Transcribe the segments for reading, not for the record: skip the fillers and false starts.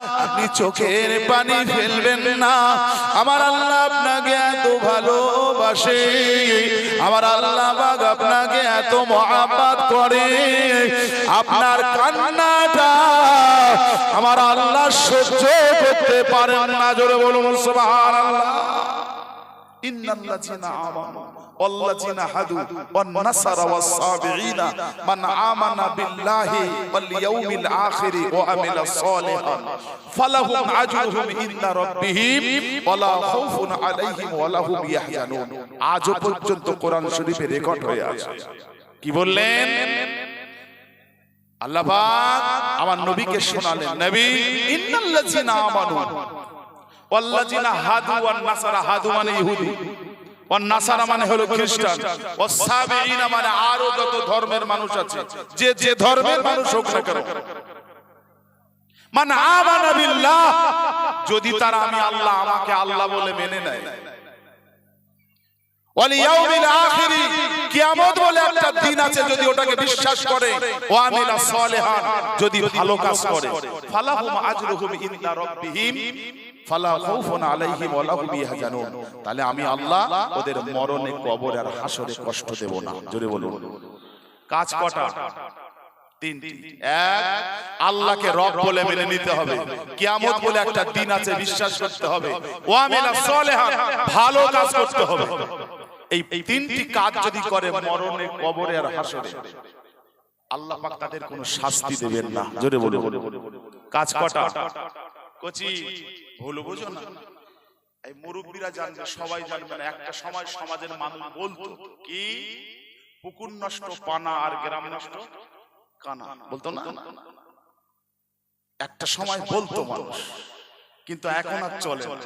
আপনি চোখের পানি ফেলবেন না। আমার আল্লাহ আপনাকে এত ভালোবাসে, আমার আল্লাহ পাক আপনাকে এত মহব্বত করে। আপনার কান্নাটা আমার আল্লাহ সহ্য করতে পারেন না। জোরে বলুন সুবহানাল্লাহ। ইন্নাল্লাযিনা আমানু ওয়াল্লাযিনা হাদু ওয়ান নাসারা ওয়াস-সাবিঈনা মান আমানা বিল্লাহি ওয়াল ইয়াউমিল আখিরি ওয়া আমিলা সালিহান ফালাহুম আজরুহুম ইনদা রাব্বিহিম ওয়ালা খাউফুন আলাইহিম ওয়ালা হুম ইয়াহজানুন। আজও পর্যন্ত কোরআন শরীফে রেকর্ড হয়ে আছে। কি বললেন আল্লাহ পাক? আমার নবীকে শোনালেন, নবী ইন্নাল্লাযিনা আমানু ওয়াল্লাযিনা হাদু ওয়ান নাসারা, হাদু মানে ইহুদি, ওয়ান নাসারা মানে হলো খ্রিস্টান, ওয়াস-সাবিঈনা মানে আরো যত ধর্মের মানুষ আছে, যে যে ধর্মের মানুষ হোক না কেন, মান আমানা বিল্লাহ, যদি তারা আমি আল্লাহ, আমাকে আল্লাহ বলে মেনে নেয়, ওয়াল ইয়াউমিল আখিরি, কিয়ামত বলে একটা দিন আছে, যদি ওটাকে বিশ্বাস করে, ওয়া আমিলা সালিহান, যদি ভালো কাজ করে, ফালাহুম আজরুহুম ইনদা রাব্বিহিম ফালা খাউফুন আলাইহিম ওয়ালা হুম ইয়াহজানুন, তাহলে আমি আল্লাহ ওদের মরণে, কবর আর হাসরে কষ্ট দেব না। জোরে বলুন। কাজ কটা? তিনটি। এক, আল্লাহকে রব বলে মেনে নিতে হবে, কিয়ামত বলে একটা দিন আছে বিশ্বাস করতে হবে, ওয়া আমিলা সালিহান, ভালো কাজ করতে হবে। এই তিনটি কাজ যদি করে মরণে, কবরে আর হাসরে, আল্লাহ পাক তাদের কোনো শাস্তি দেবেন না। জোরে বলুন। কাজ কটা? কোচি ভুল বুঝো না, এই মুরব্বীরা জানবে, সবাই জানবে না। একটা সময় সমাজের মানুষ বলতো কি, পুকুর নষ্ট পানা আর গ্রাম নষ্ট কানা, বলতো না? একটা সময় বলতো মানুষ, কিন্তু এখন আর চলে না।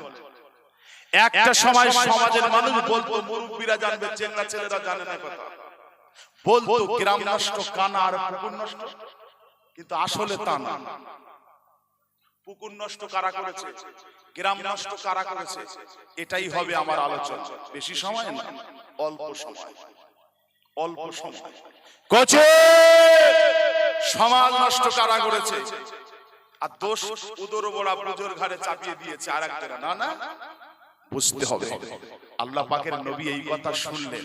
একটা সময় সমাজের মানুষ বলতো, মুরব্বীরা জানবে, চেংড়া ছেলেরা জানে না কথা, বলতো গ্রাম নষ্ট কানা আর পুকুর নষ্ট, কিন্তু আসলে তা না। পুকুর নষ্ট কারা করেছে, গ্রাম নষ্ট কারা করেছে, এটাই হবে আমার আলোচনা। বেশি সময় না, অল্প সময়, অল্প সময়। কোচে সমাজ নষ্ট কারা করেছে, আর দোষ উদর বড়া বুজুর ঘাড়ে চাপিয়ে দিয়েছে আর একটা। না না, বুঝতে হবে। আল্লাহ পাকের নবী এই কথা শুনলেন,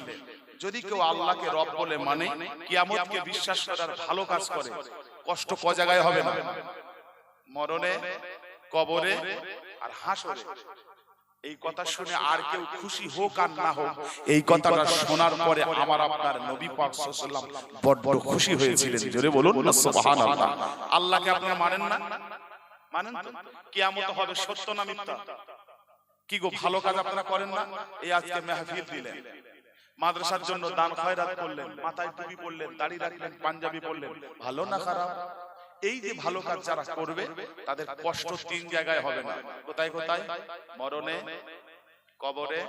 যদি কেউ আল্লাহকে রব বলে মানে, কিয়ামতকে বিশ্বাস করার ভালো কাজ করে, কষ্ট ক জায়গায় হবে না, মরণে, কবরে আর হাসরে। এই কথা শুনে আর কেউ খুশি হোক আর না হোক, এই কথাটা শোনার পরে আমার আপনার নবী পাক সাল্লাল্লাহু আলাইহি ওয়াসাল্লাম বড় খুশি হয়েছিলেন। জোরে বলুন না সুবহানাল্লাহ। আল্লাহকে আপনারা মানেন না? মানেন তো? কিয়ামত হবে সত্য না মিথ্যা? কি গো, ভালো কাজ আপনারা করেন না? এই আজকে মাহফিল দিলেন, মাদ্রাসার জন্য দান খয়রাত করলেন, মাথায় টুপি পরলেন, দাড়ি রাখলেন, পাঞ্জাবি পরলেন, ভালো না খারাপ? এই যে ভালো কাজ যারা করবে, তাদের কষ্ট তিন জায়গায় হবে না। কোথায় কোথায়? মরণে, কবরে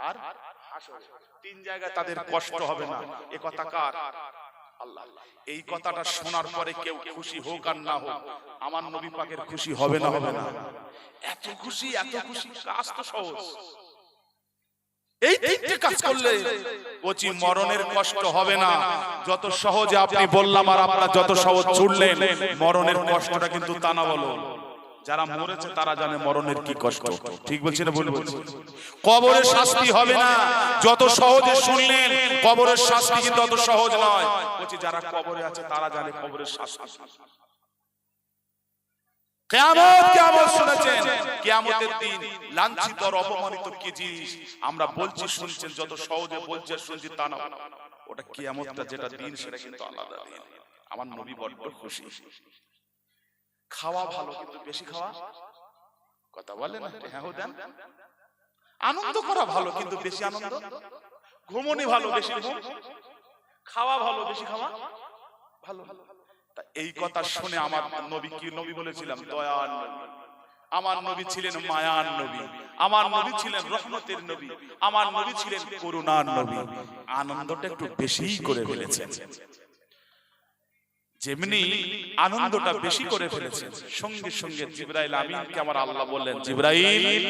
আর হাসরে। তিন জায়গায় তাদের কষ্ট হবে না। এ কথা কার? আল্লাহ। এই কথাটা শোনার পরে কেউ খুশি হোক আর না হোক, আমার নবী পাকের খুশি হবে না? হবে না? এত খুশি, এত খুশি। কাজ তো সহজ, এই তিনটি কাজ করলে ওচি মরণের কষ্ট হবে না। যত সহজে আপনি বললাম আর আপনারা যত সহজ ছুটলেন, মরণের কষ্টটা কিন্তু তা না। বলো, যারা মরেছে তারা জানে মরণের কি কষ্ট। ঠিক বলছি না ভুল বলছি? কবরের শাস্তি হবে না, যত সহজে শুনলেন, কবরের শাস্তি কিন্তু অত সহজ নয়। ওচি যারা কবরে আছে তারা জানে কবরের শাস্তি। কিয়ামত, কিয়ামত শুনেছেন? কিয়ামতের দিন লাঞ্ছিত আর অপমানিত কি জিনিস আমরা বলছি শুনছেন, যত সহজে বলছি শুনছি তা না। ওটা কিয়ামতটা যেটা দিন, সেটা কিন্তু আলাদা দিন। আমার নবী বড্ড খুশি। খাওয়া ভালো, কিন্তু বেশি খাওয়া, কথা বলে না, হ্যাঁ দেন। আনন্দ করা ভালো, কিন্তু বেশি আনন্দ। ঘুমনি ভালো, বেশি ঘুম। খাওয়া ভালো, বেশি খাওয়া ভালো। এই কথা শুনে আমার নবী, কি নবী বলেছিলাম? দয়ার নবী। আমার নবী ছিলেন মায়ার নবী, আমার নবী ছিলেন রহমতের নবী, আমার নবী ছিলেন করুণার নবী। আনন্দটা একটু বেশি করে ফেলেছেন। যেমনি আনন্দটা বেশি করে ফেলেছেন, সঙ্গে সঙ্গে জিবরাইল আমিনকে আমার আল্লাহ বললেন, জিবরাইল,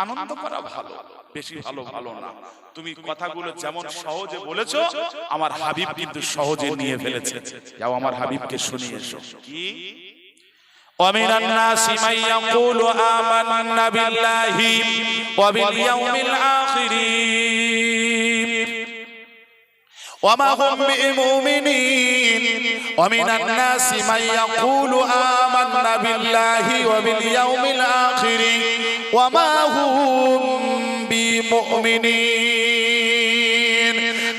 আনন্দ করা ভালো, বেশি ভালো ভালো না। তুমি কথাগুলো যেমন সহজে বলেছো, আমার হাবিব কিন্তু সহজে নিয়ে ফেলেছে। যাও আমার হাবিবকে শুনিয়ে এসো। কি? ومن الناس من يقول آمنا بالله وباليوم الآخر وما هم بمؤمنين ومن الناس من يقول آمنا بالله وباليوم الآخر وما هم بمؤمنين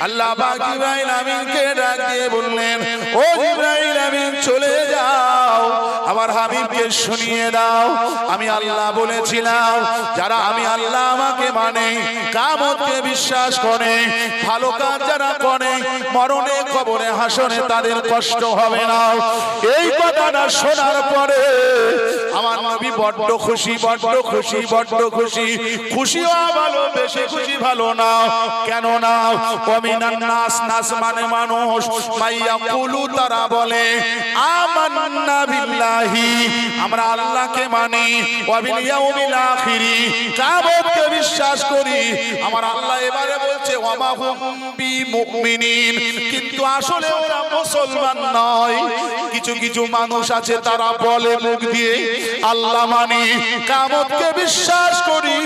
আল্লাহ পাক ইব্রাহিম আমিনকে ডাক দিয়ে বললেন, ও ইব্রাহিম আমিন চলে যাও, আমার হাবিবকে শুনিয়ে দাও আমি আল্লাহ বলেছিলাম যারা আমি আল্লাহ আমাকে মানে, কিয়ামতকে বিশ্বাস করে, ভালো কাজ যারা করে, মরণে কবরে হাসরে তাদের কষ্ট হবে না। এই কথাটা শোনার পরে আমার নবী বড্ড খুশি, বড্ড খুশি, বড্ড খুশি। খুশি হওয়া ভালো, বেশি খুশি ভালো না। কেন না? ওয়ামিনান নাস, নাস মানে মানুষ, মাইয়াকুলু তারা বলে আমান্না বিল্লাহি আমরা আল্লাহকে মানি, ওয়া বিল ইয়াউমিল আখিরি কিয়ামতকে বিশ্বাস করি। আমার আল্লাহ এবারে বলছে ওয়া মা হুম বিমুমিনিন, কিন্তু আসলে ওরা মুসলমান নয়। কিছু কিছু মানুষ আছে তারা বলে মুখ দিয়ে আল্লাহ মানি, কিয়ামতকে বিশ্বাস করি।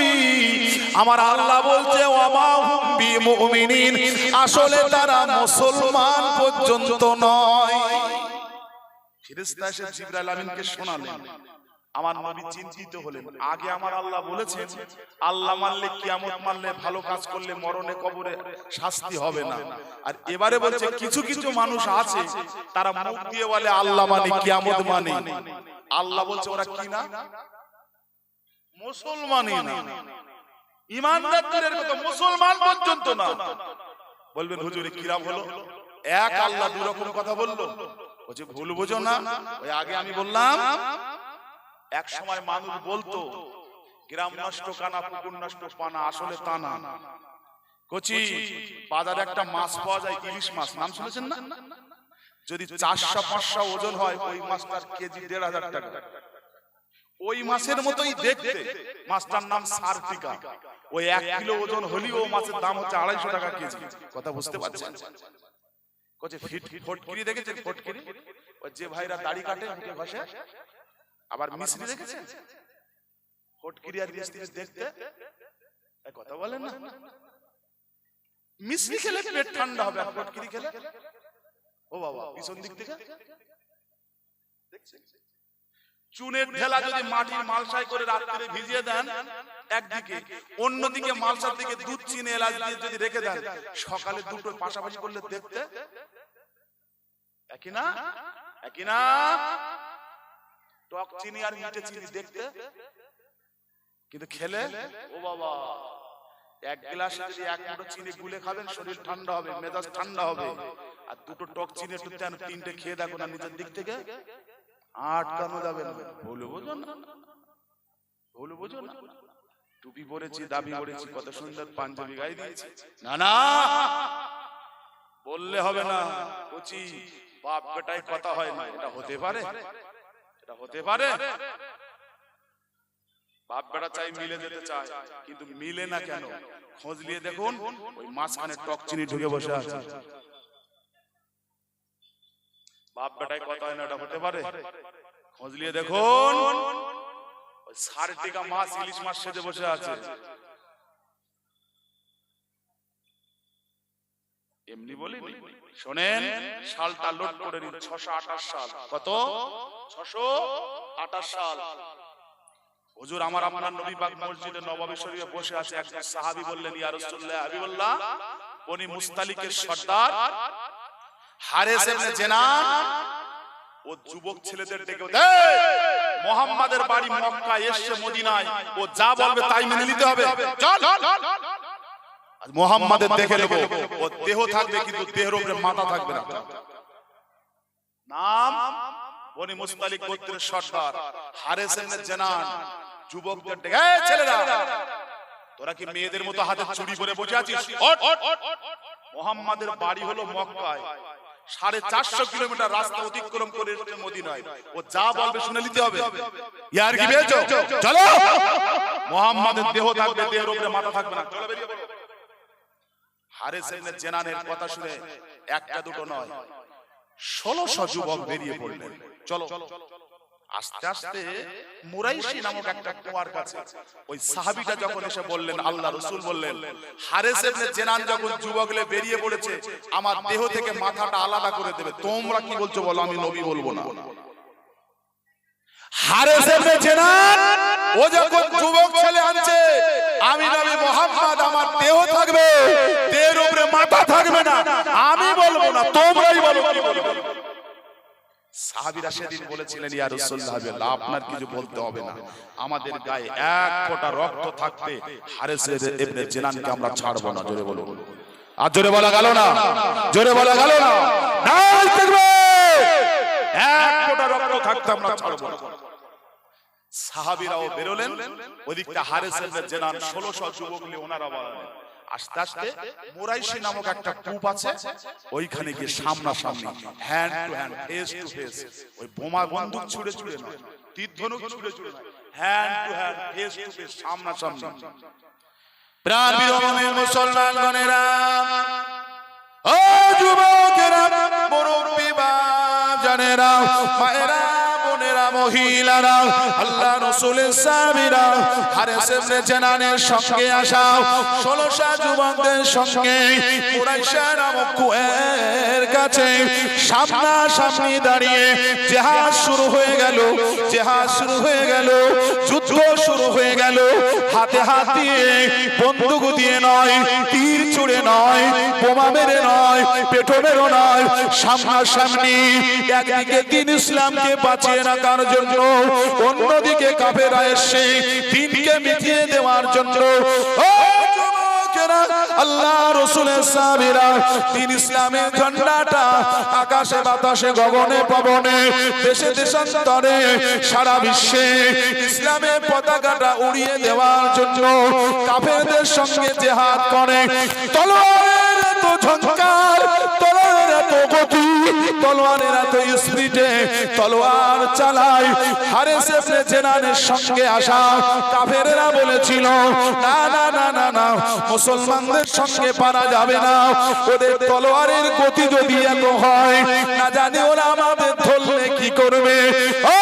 আমার আল্লাহ বলছে ওয়া মা হুম বিমুমিনিন, আসলে তারা মুসলমান পর্যন্ত নয়। ফেরেশতা এসে জিবরাইল আমিনকে শোনালেন, আমার নবী চিন্তিত হলেন। আগে আমার আল্লাহ বলেছেন আল্লাহ মানলে, কিয়ামত মানলে, ভালো কাজ করলে মরণে কবরে শাস্তি হবে না। আর এবারে বলছে কিছু কিছু মানুষ আছে তারা মুখ দিয়ে বলে আল্লাহ মানে, কিয়ামত মানে। আল্লাহ বলছে ওরা কি না? মুসলমানই না। ঈমানদারদের কথা মুসলমান পর্যন্ত না। বলবেন হুজুর কিরাম হলো? এক আল্লাহ দুই রকম কথা বললো। বলছে ভুল বুঝো না। ওই আগে আমি বললাম এক সময় মানুষ বলতো গ্রাম নষ্ট কানা, পুকুর নষ্ট পানা, আসলে তা না। কচি বাজারে একটা মাছ পাওয়া যায়, ইলিশ মাছ, নাম শুনেছেন না? যদি 400-500 ওজন হয়, ওই মাছটার কেজি 1500 টাকা। ওই মাছের মতোই দেখতে, মাছটার নাম সার্টিকা। ওই 1 কিলো ওজন হলেও মাছের দাম হচ্ছে 250 টাকা কেজি। কথা বুঝতে পারছেন? কচি ফটকিরি দেখেছেন? ফটকিরি ওই যে ভাইরা দাড়ি কাটে মুখে ঘষে। আবার মিছরি দেখেছেন? ফটকিরি আর মিছরি দেখতে কথা বলেন না। মিছরি খেলে পেট ঠান্ডা হবে, আর ফটকিরি খেলে ও বাবা পিছন দিক থেকে দেখছেন। চুনের ঢেলা যদি মাটির মালসাই করে রাত্রে ভিজিয়ে দেন একদিকে, অন্যদিকে মালসার দিকে দুধ চিনি এলাচ দিয়ে যদি রেখে দেন, সকালে দুটো পাশাপাশি করলে দেখতে একই না? একই না? টক চিনি আর মিঠে চিনি দেখতে, কিন্তু খেলে ও বাবা, এক গ্লাসে যদি 1 মুঠো চিনি গুলে খাবেন শরীর ঠান্ডা হবে, মেজাজ ঠান্ডা হবে। আর দুটো টক চিনি একটু 3টে খেয়ে দেখো না নিচের দিক থেকে আটকানো যাবে না। ভুল বোঝো না, ভুল বোঝো না। টুপি পরেছি, দাবি করেছি, কত সুন্দর পাঞ্জাবি গায়ে দিয়েছি, না না বললে হবে না। কচি বাপ বেটাই কথা হয় না, এটা হতে পারে? এটা হতে পারে? বাপ বেটা চাই মিলে যেতে চায়, কিন্তু মিলে না কেন? খোঁজ নিয়ে দেখুন, ওই মাঝখানে টক চিনি ঢুকে বসে আছে। বাপ বেটাই কথা হয় না, এটা হতে পারে? খোঁজ নিয়ে দেখুন, ওই সার্টিকা মাছ, ইলিশ মাছ সেজে বসে আছে। এমনি বলিনি, শোনেন সালটা লোড করে নিন। 628 সাল। কত? 628 সাল। হুজুর আমার আপনার নবী পাক মসজিদে নববী শরীফে বসে আছে। একজন সাহাবী বললেন, ইয়া রাসূলুল্লাহ, হাবিবাল্লাহ, বনি মুস্তালিকের সর্দার হারেস ইবনে জেনান ও যুবক ছেলেদের ডেকে, এই মুহাম্মাদের বাড়ি মক্কা, এসে মদিনায়, ও যা বলবে তাই মেনে নিতে হবে। চল মুহাম্মাদের দেখে নেব। ও দেহ থাকবে কিন্তু দেহের উপরে মাথা থাকবে না। নাম বনি মুস্তালিক গোত্রের সর্দার হারেস ইবনে জেনান। যুবকদের ডেকে, এই ছেলেরা, তোরা কি মেয়েদের মতো হাতে চুড়ি পরে বসে আছিস? মুহাম্মাদের বাড়ি হলো মক্কায়, 450 কিলোমিটার রাস্তা অতিক্রম করে এসেছে মদিনায়। ও যা বলবে শুনে নিতে হবে। ইয়ার কি বেজো? চলো। মুহাম্মাদের দেহ থাকবে, দেহের উপরে মাথা থাকবে না। চলো বেরিয়ে পড়ো। হারেস ইবনে জেনানের কথা শুনে একটা দুটো নয়, 1600 যুবক বেরিয়ে পড়লেন। চলো আস্তে আস্তে মুরাইশি নামক একটা কুয়ার কাছে ওই সাহাবীটা যখন এসে বললেন, আল্লাহ রাসূল বললেন, হারেস ইবনে জেনান যখন যুবকলে বেরিয়ে পড়েছে আমার দেহ থেকে মাথাটা আলাদা করে দেবে, তোমরা কি বলছো বলো, আমি নবী বলবো না। হারেস ইবনে জেনান ও যখন যুবক ছেলে আনছে, আমি নবী মুহাম্মদ আমার দেহ থাকবে, দেহের উপরে মাথা থাকবে না, আমি বলবো না, তোমরাই বলো কি বলবে। সাহাবীরা সেদিন বলেছিলেন, ইয়া রাসূলুল্লাহ আপনার কিছু বলতে হবে না, আমাদের গায়ে এক ফোঁটা রক্ত থাকতে হারেস ইবনে জেনানকে আমরা ছাড়বো না। জোরে বলো। আর জোরে বলা গেল না, জোরে বলা গেল না, নাম থাকবে, এক ফোঁটা রক্ত থাকতে আমরা ছাড়বো না। সাহাবীরাও বেরোলেন, ওইদিকটা হারেস ইবনে জেনান 1600 যুবক নিয়ে ওনারা বাড়ালেন। আস্তে আস্তে মুরাইশি নামক একটা কূপ আছে, ওইখানে গিয়ে সামনাসামনি hand to hand, face to face, ওই বোমা বন্দুক ছুঁড়ে ছুঁড়ে নয়, তীর ধনুক ছুঁড়ে ছুঁড়ে নয়, hand to hand, face to face, সামনাসামনি। প্রাণ প্রিয় মুমিন মুসলমানগণেরা, ও যুবকেরা, মুরব্বি বাজানেরা, মায়েরা, বোনেরা, মহিলারা, আল্লাহ রাসূলের সাহাবীরা হারেস ইবনে জেনানের সঙ্গে আসা 1600 যুবকদের সঙ্গে কুরাইশা নামক কুয়ের কাছে সামনাসামনি দাঁড়িয়ে জিহাদ শুরু হয়ে গেল, জিহাদ শুরু হয়ে গেল, যুদ্ধ শুরু হয়ে গেল। হাতে হাত দিয়ে, বন্দুক দিয়ে নয়, তীর ছুঁড়ে নয়, বোমা মেরে নয়, পেট্রোলেরও নয়, সামনাসামনি। একদিকে দ্বীন ইসলামকে বাঁচিয়ে রাখার জন্য, অন্যদিকে কাফেররা এসে দ্বীনকে মিটিয়ে দেওয়ার জন্য। ও যুবকেরা, আল্লাহ রাসূলের সাহাবীরা দ্বীন ইসলামের ঝান্ডাটা আকাশে বাতাসে গগনে পবনে দেশে দেশান্তরে সারা বিশ্বে ইসলামের পতাকাটা উড়িয়ে দেওয়ার জন্য কাফেরদের সঙ্গে জিহাদ করে। তলোয়ারের এত ঝংকার, তলোয়ারের এত গতি, তলোয়ারের এত স্পিডে তলোয়ার চালায়। হারেস ইবনে জেনানের সঙ্গে আসা কাফেররা বলেছিল, না না না না না, মুসলমানদের সঙ্গে পারা যাবে না, ওদের তলোয়ারের গতি যদি এত হয়, না জানি ওরা আমাদের ধরলে কি করবে। ও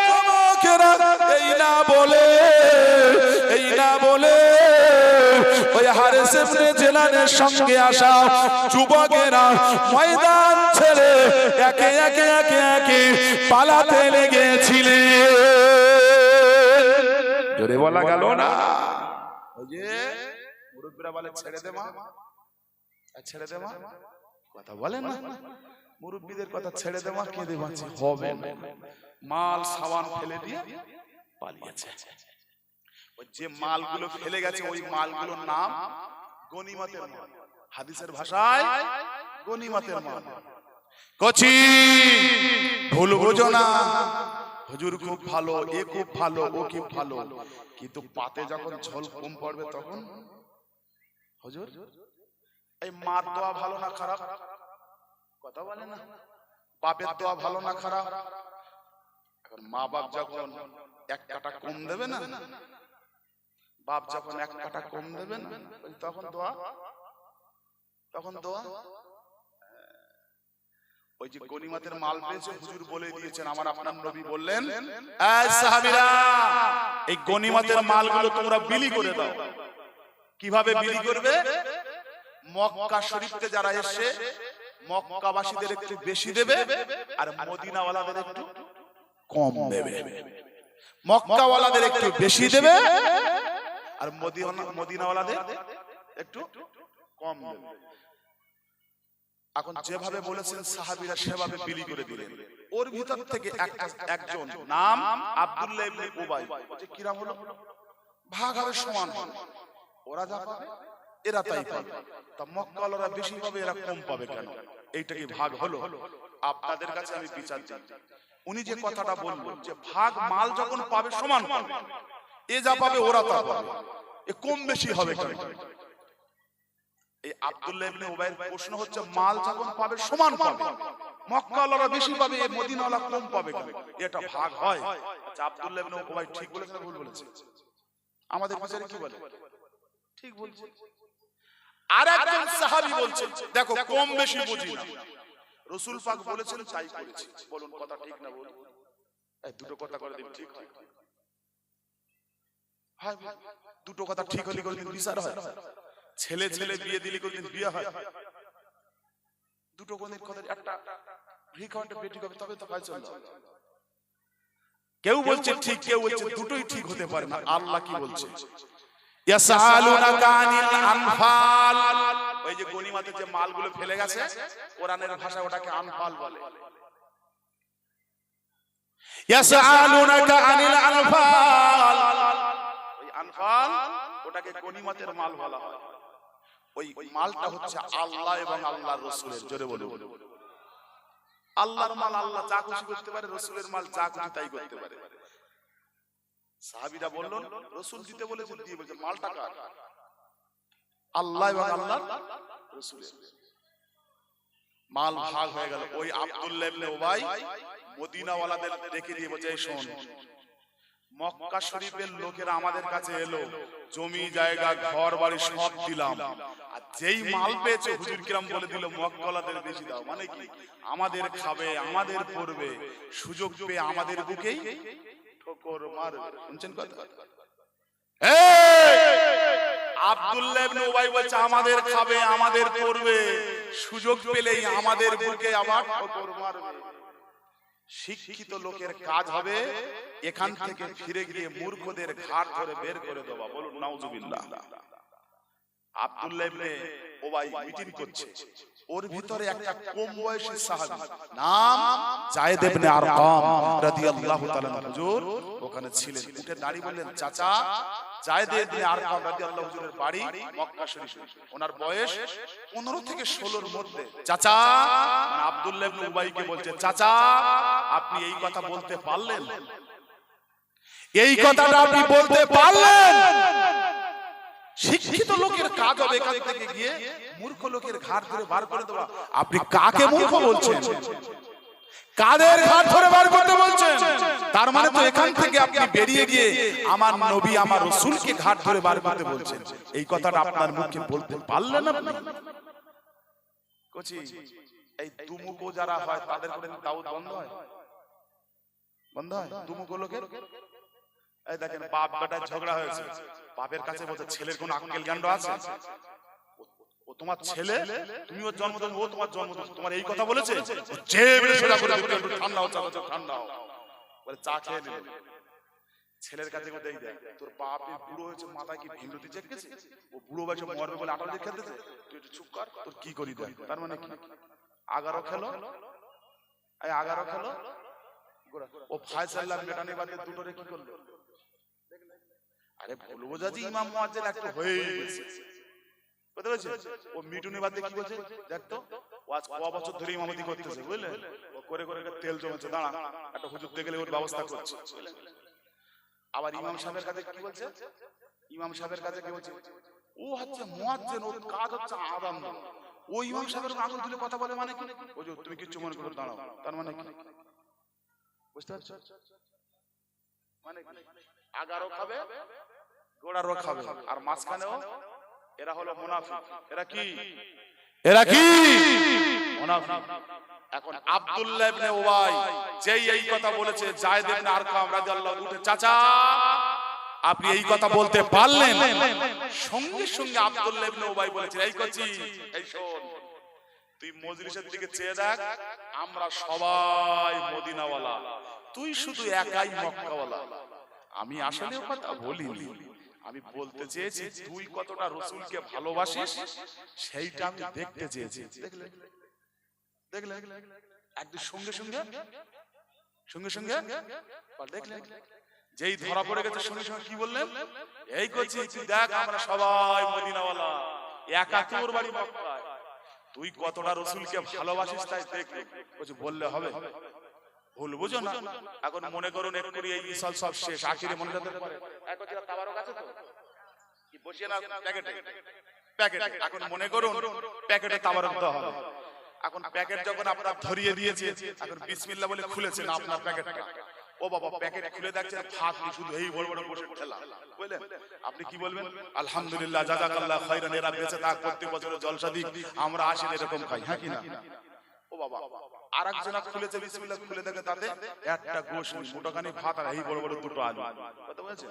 যুবকেরা, এই না বলে, এই না বলে ওই হারেস ইবনে জেনানের সঙ্গে আসা যুবকেরা ময়দান ছেড়ে একে একে একে একে পালাতে লেগেছিলেন। জোরে বলা গেল না। ওই যে মুরব্বিরা বলে ছেড়ে দে মা, ছেড়ে দে মা, কথা বলেন না, মুরব্বিদের কথা ছেড়ে দে মা, কেঁদে বাঁচি হবে না। মাল সাবান ফেলে দিয়ে পালিয়েছে। ওই যে মালগুলো ফেলে গেছে, ওই মালগুলোর নাম গনিমতের মাল, হাদিসের ভাষায় গনিমতের মাল। কচি ভুল বুঝো না, হুজুর খুব ভালো, এ খুব ভালো, ও খুব ভালো, কিন্তু পাতে যখন ঝোল কম পড়বে তখন হুজুর এই মার দোয়া ভালো না খারাপ, কথা বলে না, বাপের দোয়া ভালো না খারাপ। এখন মা বাপ যখন এক কাটা কম দেবে না, বাপ যখন এক কাটা কম দেবে না, তখন দোয়া, তখন দোয়া। ওই যে গনিমতের মাল পেয়েছে, হুজুর বলে দিয়েছেন, আমার আপনার নবী বললেন, এই সাহাবীরা, এই গনিমতের মালগুলো তোমরা বিলি করে দাও। কিভাবে বিলি করবে? মক্কা শরীফতে যারা এসে মক্কাবাসীদের একটু বেশি দেবে, আর মদিনাওয়ালাদের একটু কম দেবে। মক্কাওয়ালাদের একটু বেশি দেবে, আর মদিনাওয়ালাদের একটু কম দেবে। এখন যেভাবে বলেছেন সাহাবীরা সেভাবে বিলি করে দিলেন। ওর ভিতর থেকে একজন নাম আব্দুল্লাহ ইবনে উবাই, যে কি নাম হলো, ভাগ হবে সমান হবে, ওরা যা পাবে এরা তাই পাবে, তা মক্কাওয়ালারা বেশি পাবে, এরা কম পাবে কেন? এইটা কি ভাগ হলো? আপনাদের কাছে আমি বিচার চাই, উনি যে কথাটা বললেন যে ভাগ মাল যখন পাবে সমান পাবে, এ যা পাবে ওরা তা পাবে, এ কম বেশি হবে কেন? এই আব্দুল্লাহ ইবনে উবাইয়ের প্রশ্ন হচ্ছে, মাল যখন পাবে সমান পাবে, মক্কাওয়ালারা বেশি পাবে, এই মদিনাওয়ালা কম পাবে কেন? এটা ভাগ হয়। আচ্ছা, আব্দুল্লাহ ইবনে উবাই ঠিক বলেছে না ভুল বলেছে? আমাদের বিচারে কি বলে? ঠিক বলছে। আর একজন সাহাবী বলছেন, দেখো কম বেশি বুঝি না, রাসূল পাক বলেছেন তাই করেছি। বলুন কথা ঠিক না বলুন? এই দুটো কথা করে দিন ঠিক হয়? হয় ভাই, দুটো কথা ঠিক হলে কোনদিন বিচার হয়? ছেলে ছেলে বিয়ে দিলে কোনদিন বিয়ে হয়? দুটো কোনদিন কথা একটা ভিখানটা বেটি হবে তবে তো হয় চলবে। কেউ বলছে ঠিক, কেউ বলছে দুটোই ঠিক হতে পারে না। আল্লাহ কি বলছে? ইয়াসালুনাকা আনিল আনফাল, ওই যে গনিমতের যে মালগুলো ফেলে গেছে, কোরআনের ভাষায় ওটাকে আনফাল বলে। ইয়াসালুনাকা আনিল আনফাল, ওই আনফাল ওটাকে গনিমতের মাল বলা হয়। ওই মালটা হচ্ছে আল্লাহ এবং আল্লাহর রাসূলের। জোরে বলুন, আল্লাহর মাল আল্লাহ যা খুশি করতে পারে, রাসূলের মাল যা খুশি তাই করতে পারে। সাহাবীরা বললেন রাসূল দিতে বলেছেন, দিয়ে বলেছেন মালটা কার? আল্লাহ এবং আল্লাহর রাসূলের। মাল ভাগ হয়ে গেল। ওই আব্দুল্লাহ ইবনে উবাই মদিনাওয়ালাদের ডেকে দিয়ে বলছে, এই শোন, মক্কা শরীফের লোকেরা আমাদের কাছে এলো, জমি জায়গা ঘর বাড়ি সব দিলাম, আর যেই মাল পেয়েছে হুজুর কিরাম বলে দিল মক্কাওয়ালাদের বেশি দাও। মানে কি? আমাদের খাবে, আমাদের পড়বে, সুযোগ পেয়ে আমাদের বুকেই ঠোকর মারবে। শুনছেন কথা? আব্দুল্লাহ ইবনে উবাই বলছে আমাদের খাবে, আমাদের পড়বে, সুযোগ পেলেই আমাদের বুকে আবার ঠোকর মারবে। শিক্ষিত লোকের কাজ হবে এখান থেকে ফিরে গিয়ে মূর্খদের ঘাড় ধরে বের করে দেওয়া। বলুন নাউজুবিল্লাহ। আব্দুল্লাহ ইবনে উবাই মিটিং করছে, ওর ভিতরে একটা কম বয়সী সাহাবী নাম যায়েদ ইবনে আরকাম রাদিয়াল্লাহু তাআলা হুজুর ওখানে ছিলেন। উঠে দাঁড়িয়ে বললেন, চাচা, যায়েদ ইবনে আরকাম রাদিয়াল্লাহু হুজুরের বাড়ি মক্কা শরীফে, ওনার বয়স 15 থেকে 16 এর মধ্যে। চাচা, মানে আব্দুল্লাহ ইবনে উবাইকে বলছে, চাচা আপনি এই কথা বলতে পারলেন? এই কথাটা আপনি বলতে পারলেন? শিক্ষিত লোকের কাজ হবে এখান থেকে গিয়ে মূর্খ লোকের ঘাড় ধরে বার করে দেওয়া। আপনি কাকে মূর্খ বলছেন? কাদের ঘাড় ধরে বার করতে বলছেন? তার মানে তো এখান থেকে আপনি বেরিয়ে গিয়ে আমার নবী আমার রাসূলকে ঘাড় ধরে বার করতে বলছেন। এই কথাটা আপনার মুখে বলতে পারলেন আপনি? কোচি এই দুমুখো যারা হয় তাদের করে দাউদ বন্ধ হয়? বন্ধ হয় দুমুখো লোকের? এই দেখেন বাপ বেটার ঝগড়া হয়েছে, বাপের কাছে বলছে ছেলের কোন আকল জ্ঞান আছে? ও তোমার ছেলে, তুমি ওর জন্ম দাও, ও তোমার জন্ম দাও, তোমার এই কথা বলেছে? যে বেড়ে সোজা করে দিতে একটু ঠান্ডা হচ্ছে, ঠান্ডা হও বলে চা খেয়ে নিল। ছেলের কাছে বলতে এই দেখ তোর বাপে বুড়ো হয়েছে, মাথায় কি ভিন্ডতি চেকেছে, ও বুড়ো বয়সে মরবে বলে আটা দিয়ে খেতেছে, তুই একটু চুপ কর, তোর কি করি দেখ। তার মানে কি? আগারো খেলো, এই আগারো খেলো। ও ফায়সাল্লাহ মেটানি বাদে দুটোরে কি করলো? আরে বলবো যাজি ইমাম মুয়াজ্জিন একটু হয়েই গেছে, বুঝতে পেরেছেন? ও মিটুনি বাদে কি বলছে দেখ তো, ও আজ ক বছর ধরে ইমামতি করতেছে, বুঝলেন? ও করে করে তেল জমেছে, দাঁড়া একটা হুজুর দেখে গেলে ওর ব্যবস্থা করছে। আবার ইমাম সাহেবের কাছে কি বলছে? ইমাম সাহেবের কাছে কি বলছে? ও হচ্ছে মুয়াজ্জিন, ওর কাজ হচ্ছে আযান দেওয়া। ও ইমাম সাহেবের আঙুল তুলে কথা বলে মানে কি? ও যে তুমি কিচ্ছু মনে করো, দাঁড়াও, তার মানে কি? বুঝতে পারছো? মানে আগারও খাবে, গোড়ারও খাবে, আর মাঝখানেও এরা হলো মুনাফিক। এরা কি? এরা কি? মুনাফিক। এখন আব্দুল্লাহ ইবনে উবাই যেই এই কথা বলেছে, যায়েদ ইবনে আরকাম রাদিয়াল্লাহু উঠে, চাচা আপনি এই কথা বলতে পারলেন? সঙ্গে সঙ্গে আব্দুল্লাহ ইবনে উবাই বলেছে, এই কচি, এই শোন, তুই মজলিসের দিকে চেয়ে দেখ, আমরা সবাই মদিনাওয়ালা, তুই শুধু একাই মক্কাওয়ালা। আমি আসলে কথা বলিনি, আমি বলতে চেয়েছি তুই কতটা রাসূলকে ভালোবাসিস সেইটা আমি দেখতে চেয়েছি। দেখলে দেখলে একদম সঙ্গে সঙ্গে সঙ্গে সঙ্গে দেখলেন, যেই ধরা পড়ে গেছে সঙ্গে সঙ্গে কি বললেন? এই করছি তুই দেখ, আমরা সবাই মদিনাওয়ালা, একা তোর বাড়ি মক্কায়, তুই কতটা রাসূলকে ভালোবাসিস তাই দেখলে। বললে হবে? ভুল বুঝো না। এখন মনে করুন একটু এই মিশাল সব শেষ, আখিরে মনে রাখতে পারে এক কথা তাবারক আছে তো কি বসিয়ে না প্যাকেটে প্যাকেটে। এখন মনে করুন প্যাকেটে তাবারক দেওয়া হবে। এখন প্যাকেট যখন আপনার ধরিয়ে দিয়েছে, এখন বিসমিল্লাহ বলে খুলেছেন আপনার প্যাকেটটা, ও বাবা প্যাকেট খুলে দেখছেন ভাত শুধু এই বড় বড় বসে ঠেলা, বুঝলেন? আপনি কি বলবেন? আলহামদুলিল্লাহ জাযাকাল্লাহ খাইরান, এরা বেঁচে থাক, প্রত্যেক বছর জলসা দিক, আমরা আসি এরকম খাই, হ্যাঁ কি না? ও বাবা, আরেকজনা খুলেছে, বিসমিল্লাহ খুলে দেখে তাতে একটা গোশ নেই, মোটাখানি ভাত আর এই বড় বড় দুটো আলু। কথা বলেছে?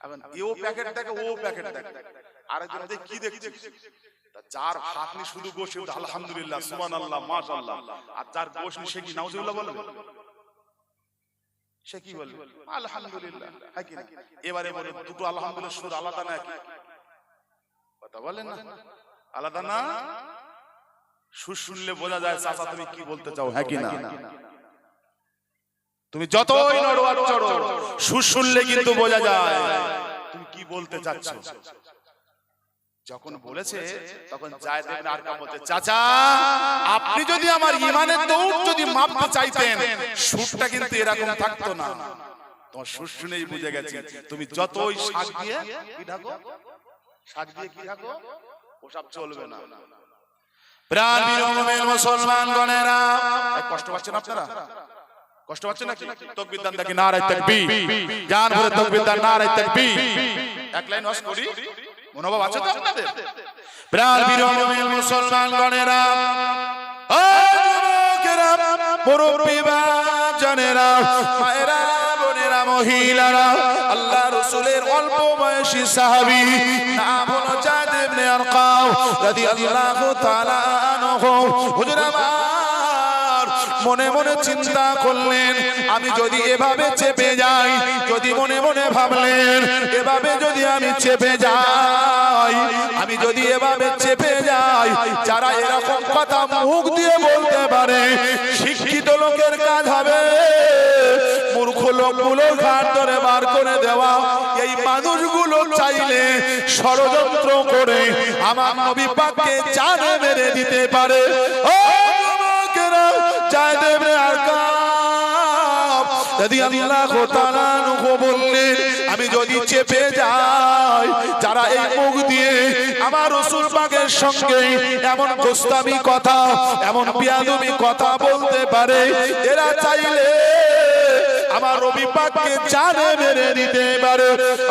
এখন এও প্যাকেট দেখে, ও প্যাকেট দেখে, আরেকজন দেখে কি দেখছে? যার ভাত নেই শুধু গোশ, আলহামদুলিল্লাহ, সুবহানাল্লাহ, মাশাআল্লাহ। আর যার গোশ নেই সে কি নাউজুবিল্লাহ বলবে? সে কি বলবে? আলহামদুলিল্লাহ। হ্যাঁ কি না? এবারে বলে দুটো আলহামদুলিল্লাহ সুর আলাদা না কি? কথা বলেন না, আলাদা না? সুর শুনলে বোঝা যায় চাচা তুমি কি বলতে চাও, হ্যাঁ কি না? তুমি যতই নড়ওয়ার চড়ো, সুর শুনলে কিন্তু বোঝা যায় তুমি কি বলতে চাচ্ছ। যখন বলেছে তখন যায়েদ ইবনে আরকাম বলছে, চাচা আপনি যদি আমার ঈমানের দৌড় যদি মাপতে চাইতেন, সুরটা কিন্তু এরকম থাকতো না। তোমার সুর শুনেই বুঝে গেছি তুমি যতই শাক দিয়ে কি ঢাকো, শাক দিয়ে কি ঢাকো, ওসব চলবে না। প্রাণ বিরমণের মুসলমানগণেরা, কষ্ট পাচ্ছেন আপনারা? কষ্ট পাচ্ছেন নাকি? তাকবীর দান দেখি, নারায়ে তাকবীর, জান ভরে তাকবীর দান, নারায়ে তাকবীর। এক লাইন ওয়াজ করি, মনোভাব আছে তো আপনাদের? প্রাণ বিরমণের মুসলমানগণেরা, ও যুবকেরা, মুরব্বি জানেরা, মায়েরা, বোনেরা, মহিলারা, আল্লাহ রাসূলের অল্প বয়সী সাহাবী নাম হলো যায়েদ ইবনে আরকাম রাদিয়াল্লাহু তাআলা আনহু। হুজুর আমার মনে মনে চিন্তা করলেন, আমি যদি এভাবে চেপে যাই, যদি মনে মনে ভাবলেন এভাবে যদি আমি চেপে যাই, আমি যদি এভাবে চেপে যাই, যারা এরকম কথা মুখ দিয়ে বলতে পারে শিক্ষিত লোকের কাজ হবে মূর্খ লোকগুলো ঘাট ধরে বার করে দেওয়া। এই মানুষগুলো চাইলে ষড়যন্ত্র করে আমার নবী পাককে জানে মেরে দিতে পারে। ও যুবকেরা, যায়েদ ইবনে আরকাম রাদিয়াল্লাহু তাআলা আনহু বললেন, আমি যদি চেপে যাই, যারা এই মুখ দিয়ে আমার রাসূল পাকের সঙ্গে এমন গোস্তামি কথা, এমন বিয়াদবি কথা বলতে পারে, এরা চাইলে আমার নবী পাককে জানে মেরে দিতে পারে।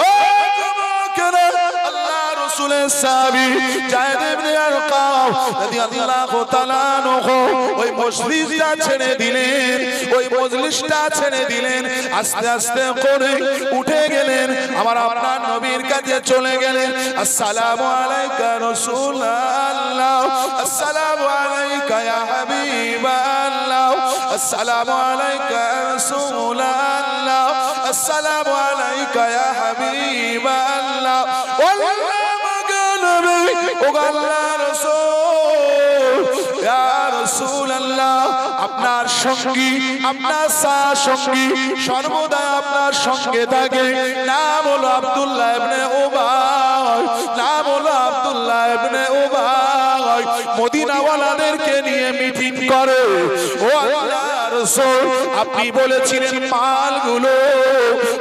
ও যুবকেরা, আল্লাহ রাসূলের সাহাবী যায়েদ ইবনে আরকাম রাদিয়াল্লাহু তাআলা আনহু ওই মজলিসটা ছেড়ে দিলেন, ওই মজলিসটা ছেড়ে দিলেন, আস্তে আস্তে করে উঠে গেলেন, আমার আপনার নবীর কাছে চলে গেলেন। আসসালামু আলাইকা রাসূলুল্লাহ, আসসালামু আলাইকা ইয়া হাবিবাল্লাহ, আসসালামু আলাইকা রাসূলুল্লাহ, আসসালামু আলাইকা ইয়া হাবিবাল্লাহ। আপনার সঙ্গী, আপনার সঙ্গী সর্বদা আপনার সঙ্গে থাকে, নাম হলো আব্দুল্লাহ ইবনে উবাই, নাম হলো আব্দুল্লাহ ইবনে উবাই। মদিনাওয়ালাদেরকে নিয়ে মিটিং করে, ও আল্লাহর রাসূল আপনি বলেছিলেন মালগুলো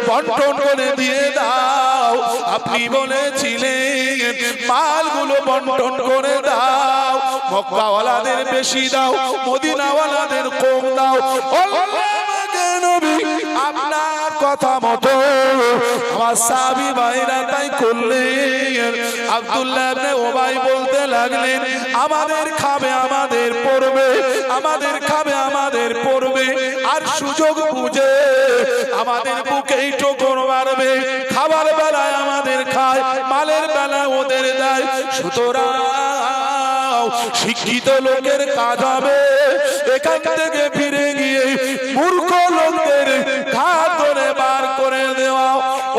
বন্টন করে দিয়ে দাও, আপনি বলেছিলেন মালগুলো বন্টন করে দাও, মক্কাওয়ালাদের বেশি দাও, মদিনাওয়ালাদের কম দাও। আপনার কথা মতো আমার সাহাবী ভাইরা তাই করলেন। আব্দুল্লাহ ইবনে উবাই বলতে লাগলেন, আমাদের খাবে আমাদের পড়বে, আমাদের খাবে আমাদের পড়বে, আর সুযোগ বুঝে আমাদের বুকেই ঠোকর মারবে। খাবার বেলায় আমাদের খায়, মালের বেলায় ওদের দেয়। সুতরাং শিক্ষিত লোকের কাজ হবে এখান থেকে ফিরে গিয়ে মূর্খ লোকদের ঘাট ধরে বার করে দেওয়া।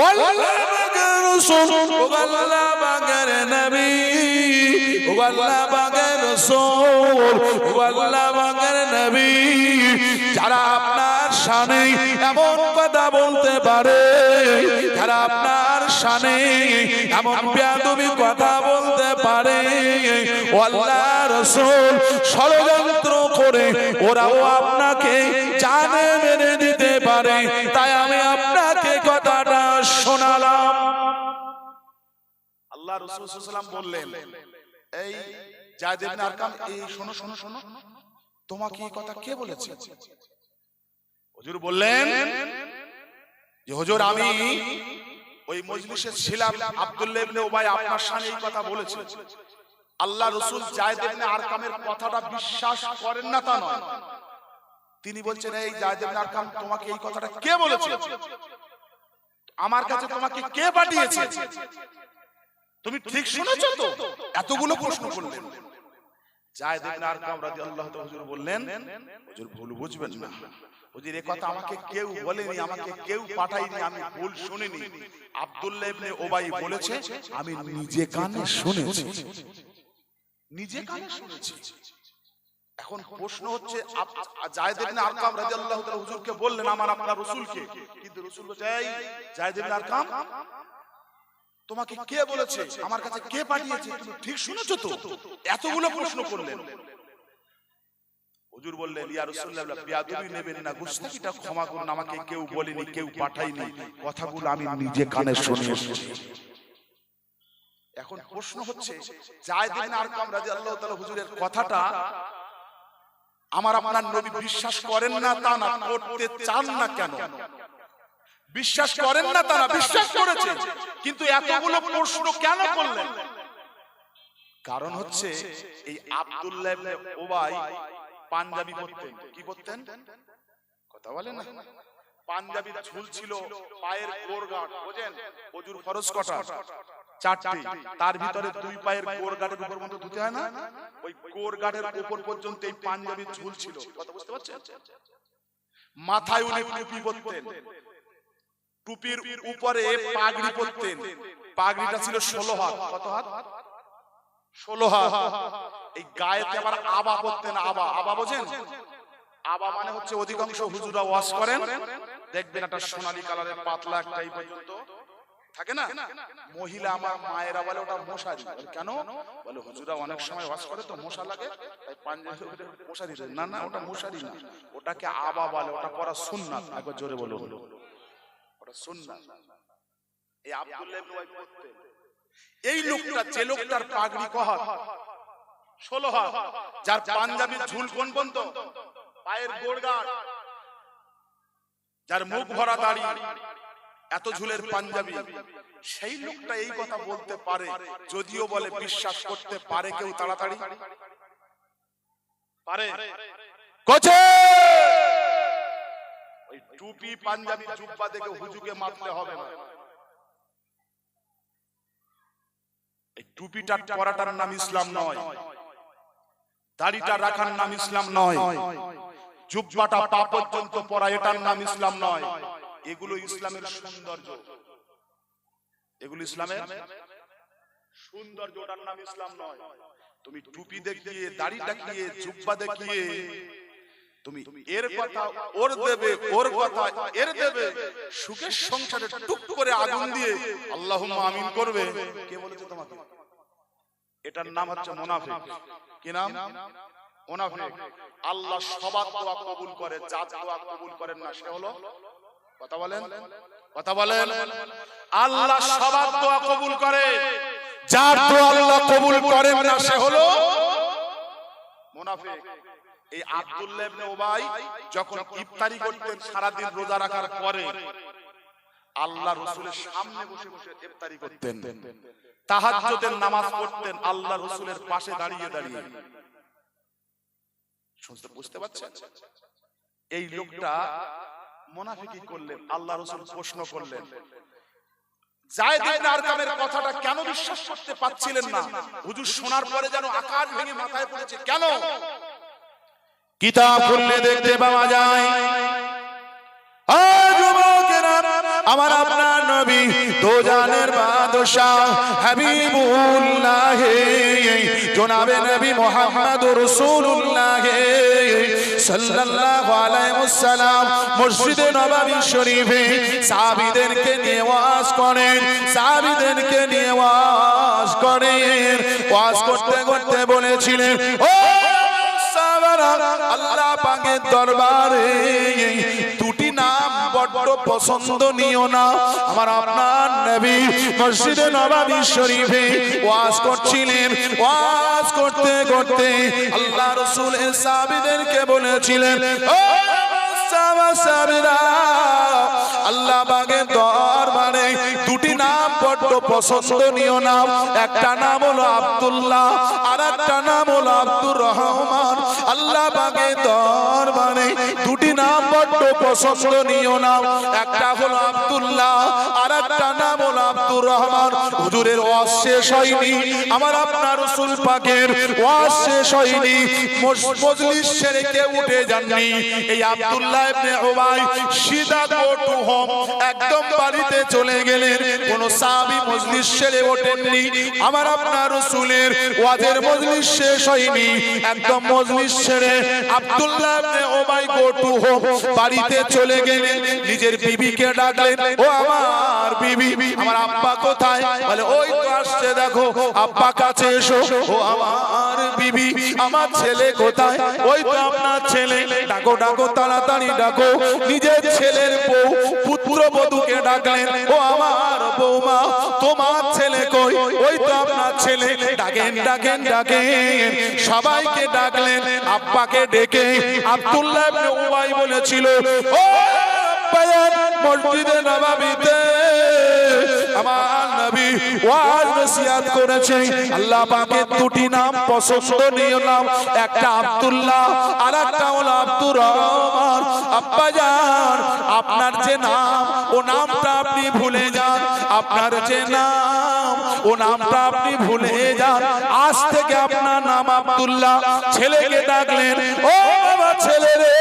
আল্লাহ পাকের রাসূল, আল্লাহ পাকের নবী, আল্লাহ পাকের রাসূল, আল্লাহ পাকের নবী, যারা আপনার শানে এমন কথা বলতে পারে, যারা আপনার শানে এমন বেয়াদবি কথা বলতে পারে, আল্লাহ রাসূল ষড়যন্ত্র করে ওরাও আপনাকে জানে মেরে দিতে পারে। তাই আমি আপনাকে কথাটা শোনালাম। আল্লাহ রাসূল সাল্লাল্লাহু আলাইহি ওয়াসাল্লাম বললেন, এই যায়েদ ইবনে আরকাম, এই শোনো শোনো শোনো, তোমাকে এই কথা কে বলেছে? হুজুর বললেন যে হুজুর আমি ওই মজলিসে ছিলাম, আব্দুল্লাহ ইবনে উবাই আপনার সামনে এই কথা বলেছে। আল্লাহ রাসূল যায়েদ ইবনে আরকামের কথাটা বিশ্বাস করেন না তা নয়, তিনি বলছেন এই যায়েদ ইবনে আরকাম তোমাকে এই কথাটা কে বলেছে, আমার কাছে তোমাকে কে পাঠিয়েছে, তুমি ঠিক শুনেছো তো? এতগুলো প্রশ্ন করলেন। যায়েদ ইবনে আরকাম রাদিয়াল্লাহু তাআলা হুজুর বললেন, হুজুর ভুল বুঝবেন না, হুজুর এই কথা আমাকে কেউ বলেনি, আমাকে কেউ পাঠায়নি, আমি ভুল শুনিনি, আব্দুল্লাহ ইবনে উবাই বলেছে, আমি নিজে কানে শুনেছি, নিজে কানে শুনেছি। এখন প্রশ্ন হচ্ছে যায়েদ ইবনে আরকাম রাদিয়াল্লাহু তাআলা হুজুরকে বললেন আমার আপনার রাসূলকে, কিন্তু রাসূল বলছে এই যায়েদ ইবনে আরকাম তোমাকে কে বলেছে, আমার কাছে কে পাঠিয়েছে, তুমি ঠিক শুনেছো তো? এতগুলো প্রশ্ন করলেন। হুজুর বললেন ইয়া রাসূলুল্লাহ বিয়াদবি নেবেন না, গুস্তাখিটা ক্ষমা করুন, আমাকে কেউ বলেনি, কেউ পাঠায়নি, কথাগুলো আমি নিজে কানে শুনেছি। এখন প্রশ্ন হচ্ছে যায়েদ ইবনে আরকাম রাদিয়াল্লাহু তাআলা হুজুরের কথাটা আমার আপনার নবী বিশ্বাস করেন না তা না, করতে চান না কেন? বিশ্বাস করেন না তা না, বিশ্বাস করেছেন, কিন্তু এতগুলো প্রশ্ন কেন করলেন? কারণ হচ্ছে এই আব্দুল্লাহ ইবনে উবাই পাঞ্জাবি পরতেন। কি পরতেন? কথা বলেন না। পাঞ্জাবির ঝুল ছিল পায়ের গোড়গাঁট, বুঝেন ওযুর ফরজ কটা? চারটি, তার ভিতরে দুই পায়ের গোড়গাঁটের উপর পর্যন্ত ধুতে হয় না, ওই গোড়গাঁটের উপর পর্যন্ত এই পাঞ্জাবির ঝুল ছিল। কথা বুঝতে পারছেন? মাথায় উনি টুপি পরতেন, টুপির উপরে পাগড়ি পরতেন, পাগড়িটা ছিল 16 হাত। কত হাত? 16 হাত। এই গায়েতে আবার আবা পরতেন। আবা, আবা বোঝেন? আবা মানে হচ্ছে অধিকাংশ হুজুরা ওয়াজ করেন, দেখবেন একটা সোনালী কালারের পাতলা একটা এই পর্যন্ত থাকে না, মহিলা আমার মায়েরা বলে ওটা মশারি। কেন বলে? হুজুরা অনেক সময় ওয়াজ করে তো মশা লাগে, তাই পাঞ্জাবির উপরে মশারি দেয়। না না, ওটা মশারি না, ওটাকে আবা বলে, ওটা পড়া সুন্নাত। একবার জোরে বলো, ওটা সুন্নাত। এই আব্দুল্লাহ ইবনে উবাই পড়তেন। এই লোকটা, যে লোকটার পাগড়ি কহাত 16 হাত, যার পাঞ্জাবির ঝুল কোন পর্যন্ত? পায়ের গোড়গাঁট, যার মুখ ভরা দাড়ি, এত ঝুলের পাঞ্জাবি, সেই লোকটা এই কথা বলতে পারে, যদিও বলে বিশ্বাস করতে পারে কেউ তাড়াতাড়ি পারে? কোচে ওই টুপি পাঞ্জাবি জুব্বা দেখে হুজুকে মারতে হবে না। এই টুপিটা পরাটার নাম ইসলাম নয়, দাড়িটা রাখার নাম ইসলাম নয়, জুব্বাটা পা পর্যন্ত পরা এটার নাম ইসলাম নয়। এগুলো ইসলামের সৌন্দর্য, এগুলো ইসলামের সৌন্দর্য, ওটার নাম ইসলাম নয়। তুমি টুপি দেখিয়ে, দাড়ি দেখিয়ে, জুব্বা দেখিয়ে তুমি এর কথা ওর দেবে, ওর কথা এর দেবে, সুখের সংসারে টুক করে আগুন দিয়ে আল্লাহুম্মা আমিন করবে, কে বলেছে তোমাকে? এটার নাম হচ্ছে মুনাফিক। কি নাম? মুনাফিক। আল্লাহ সবার দোয়া কবুল করে, যার দোয়া কবুল করেন না সে হলো, কথা বলেন, কথা বলেন, আল্লাহ সবার দোয়া কবুল করে, যার দোয়া আল্লাহ কবুল করেন না সে হলো মুনাফিক। এই আব্দুল্লাহ ইবনে উবাই যখন ইফতারি করতেন সারা দিন রোজা রাখার পরে, আল্লাহ রাসূলের সামনে বসে বসে ইফতারি করতেন, তাহাজ্জুদের নামাজ পড়তেন আল্লাহ রাসূলের পাশে দাঁড়িয়ে দাঁড়িয়ে। শুনতে বুঝতে পারছেন? এই লোকটা মুনাফিকি করলেন। আল্লাহ রাসূল প্রশ্ন করলেন, যায়েদ ইবনে আরকামের কথাটা কেন বিশ্বাস করতে পারছিলেন না? হুজুর শোনার পরে যেন আকাশ ভেঙে মাথায় পড়েছে। কেন? কিতাব খুললে দেখতে পাওয়া যায়, আমার আপনার নবী দোজানের বাদশাহ হাবিবুল্লাহ জনাবে নবী মুহাম্মদুর রাসূলুল্লাহ সাল্লাল্লাহু আলাইহি ওয়াসাল্লাম মসজিদে নববী শরীফে সাহাবীদেরকে নিয়ে ওয়াজ করেন, সাহাবীদেরকে নিয়ে ওয়াজ করেন। ওয়াজ করতে করতে বলেছিলেন, ও সাহাবারা, আল্লাহ পাকের দরবারে দুটি নাম বড় পছন্দনীয় না। আমার আপনার নবী মসজিদে নববী শরীফে ওয়াজ করছিলেন, ওয়াজ করতে করতে আল্লাহ রাসূল সাহাবীদেরকে বলেছিলেন, ও সাহাবারা, আল্লাহ বাগের দরবারে দুটি নাম বড্ড পছন্দনীয় নাম, একটা নাম হলো আব্দুল্লাহ আর একটা নাম হলো আব্দুর রহমান। আল্লাহ বাগের দরবারে দুটি নাম বড্ড পছন্দনীয় নাম, একটা হলো আব্দুল্লাহ আর একটা নাম হলো আব্দুর রহমান। হুজুরের ওয়াজ শেষ হয়নি, আমার আপনার রাসূল পাকের ওয়াজ শেষ হয়নি, মজলিস ছেড়ে কেউ উঠে যাননি। এই আব্দুল্লাহ ইবনে উবাই সিধা গো টু হোম, একদম বাড়িতে চলে গেলেন। কোন সাহাবী মজলিস ছেড়ে ওঠেননি। আমার আপনার রাসূলের ওয়াজের মজলিস শেষ হয়নি, একদম মজলিস ছেড়ে আব্দুল্লাহ ইবনে উবাই গো টু হোম, বাড়িতে চলে গেলেন। নিজের বিবিকে ডাকলেন, ও আমার বিবি, আমার আব্বা কোথায়? বলে ওই তো আসছে, দেখো আব্বা কাছে এসো। ও আমার বিবি, আমার ছেলে কোথায়? ওই তো আপনার ছেলে, ডাকো ডাকো তাড়াতাড়ি ডাকো। নিজের ছেলের বউ পুত্রবধূকে ডাকলেন, ও আমার বৌমা, তোমার ছেলে কই? ওই তো আপনার ছেলে, ডাকেন ডাকেন ডাকেন। সবাইকে ডাকলেন। আব্বাকে ডেকে আব্দুল্লাহ ইবনে উবাই বলেছিল, ও মসজিদে নববীতে আমার নবী ওয়াজ নসিহত করেছে, আল্লাহ পাকের দুটি নাম পছন্দনীয় নাম, একটা আব্দুল্লাহ আর একটা হলো আব্দুর রহমান। আব্বা জান, আপনার যে নাম ও নামটা আপনি ভুলে যান, আপনার যে নাম ও নামটা আপনি ভুলে যান। আজ থেকে আপনার নাম আব্দুল্লাহ। ছেলেকে ডাকলেন, ও বাবা ছেলে রে,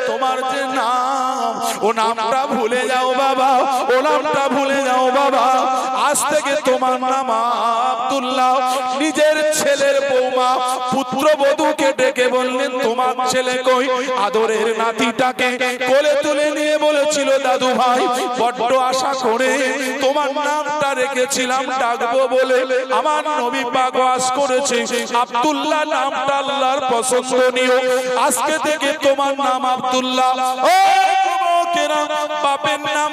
তোমার যে নাম ও নামটা ভুলে যাও বাবা, ও নামটা ভুলে যাও বাবা। আজ থেকে তোমার নাম আব্দুল্লাহ। নিজের ছেলের বৌমা পুত্রবধূকে ডেকে বললেন, তোমার ছেলে কই? আদরের নাতিটাকে কোলে তুলে নিয়ে বলেছিল, দাদু ভাই, বড্ড আশা করে তোমার নামটা রেখেছিলাম ডাকবো বলে, আমার নবী পাক ওয়াজ করেছে আব্দুল্লাহ নামটা আল্লাহর পছন্দনীয়। আজকে থেকে তোমার নাম আব্দুল্লাহ। ও বাপের নাম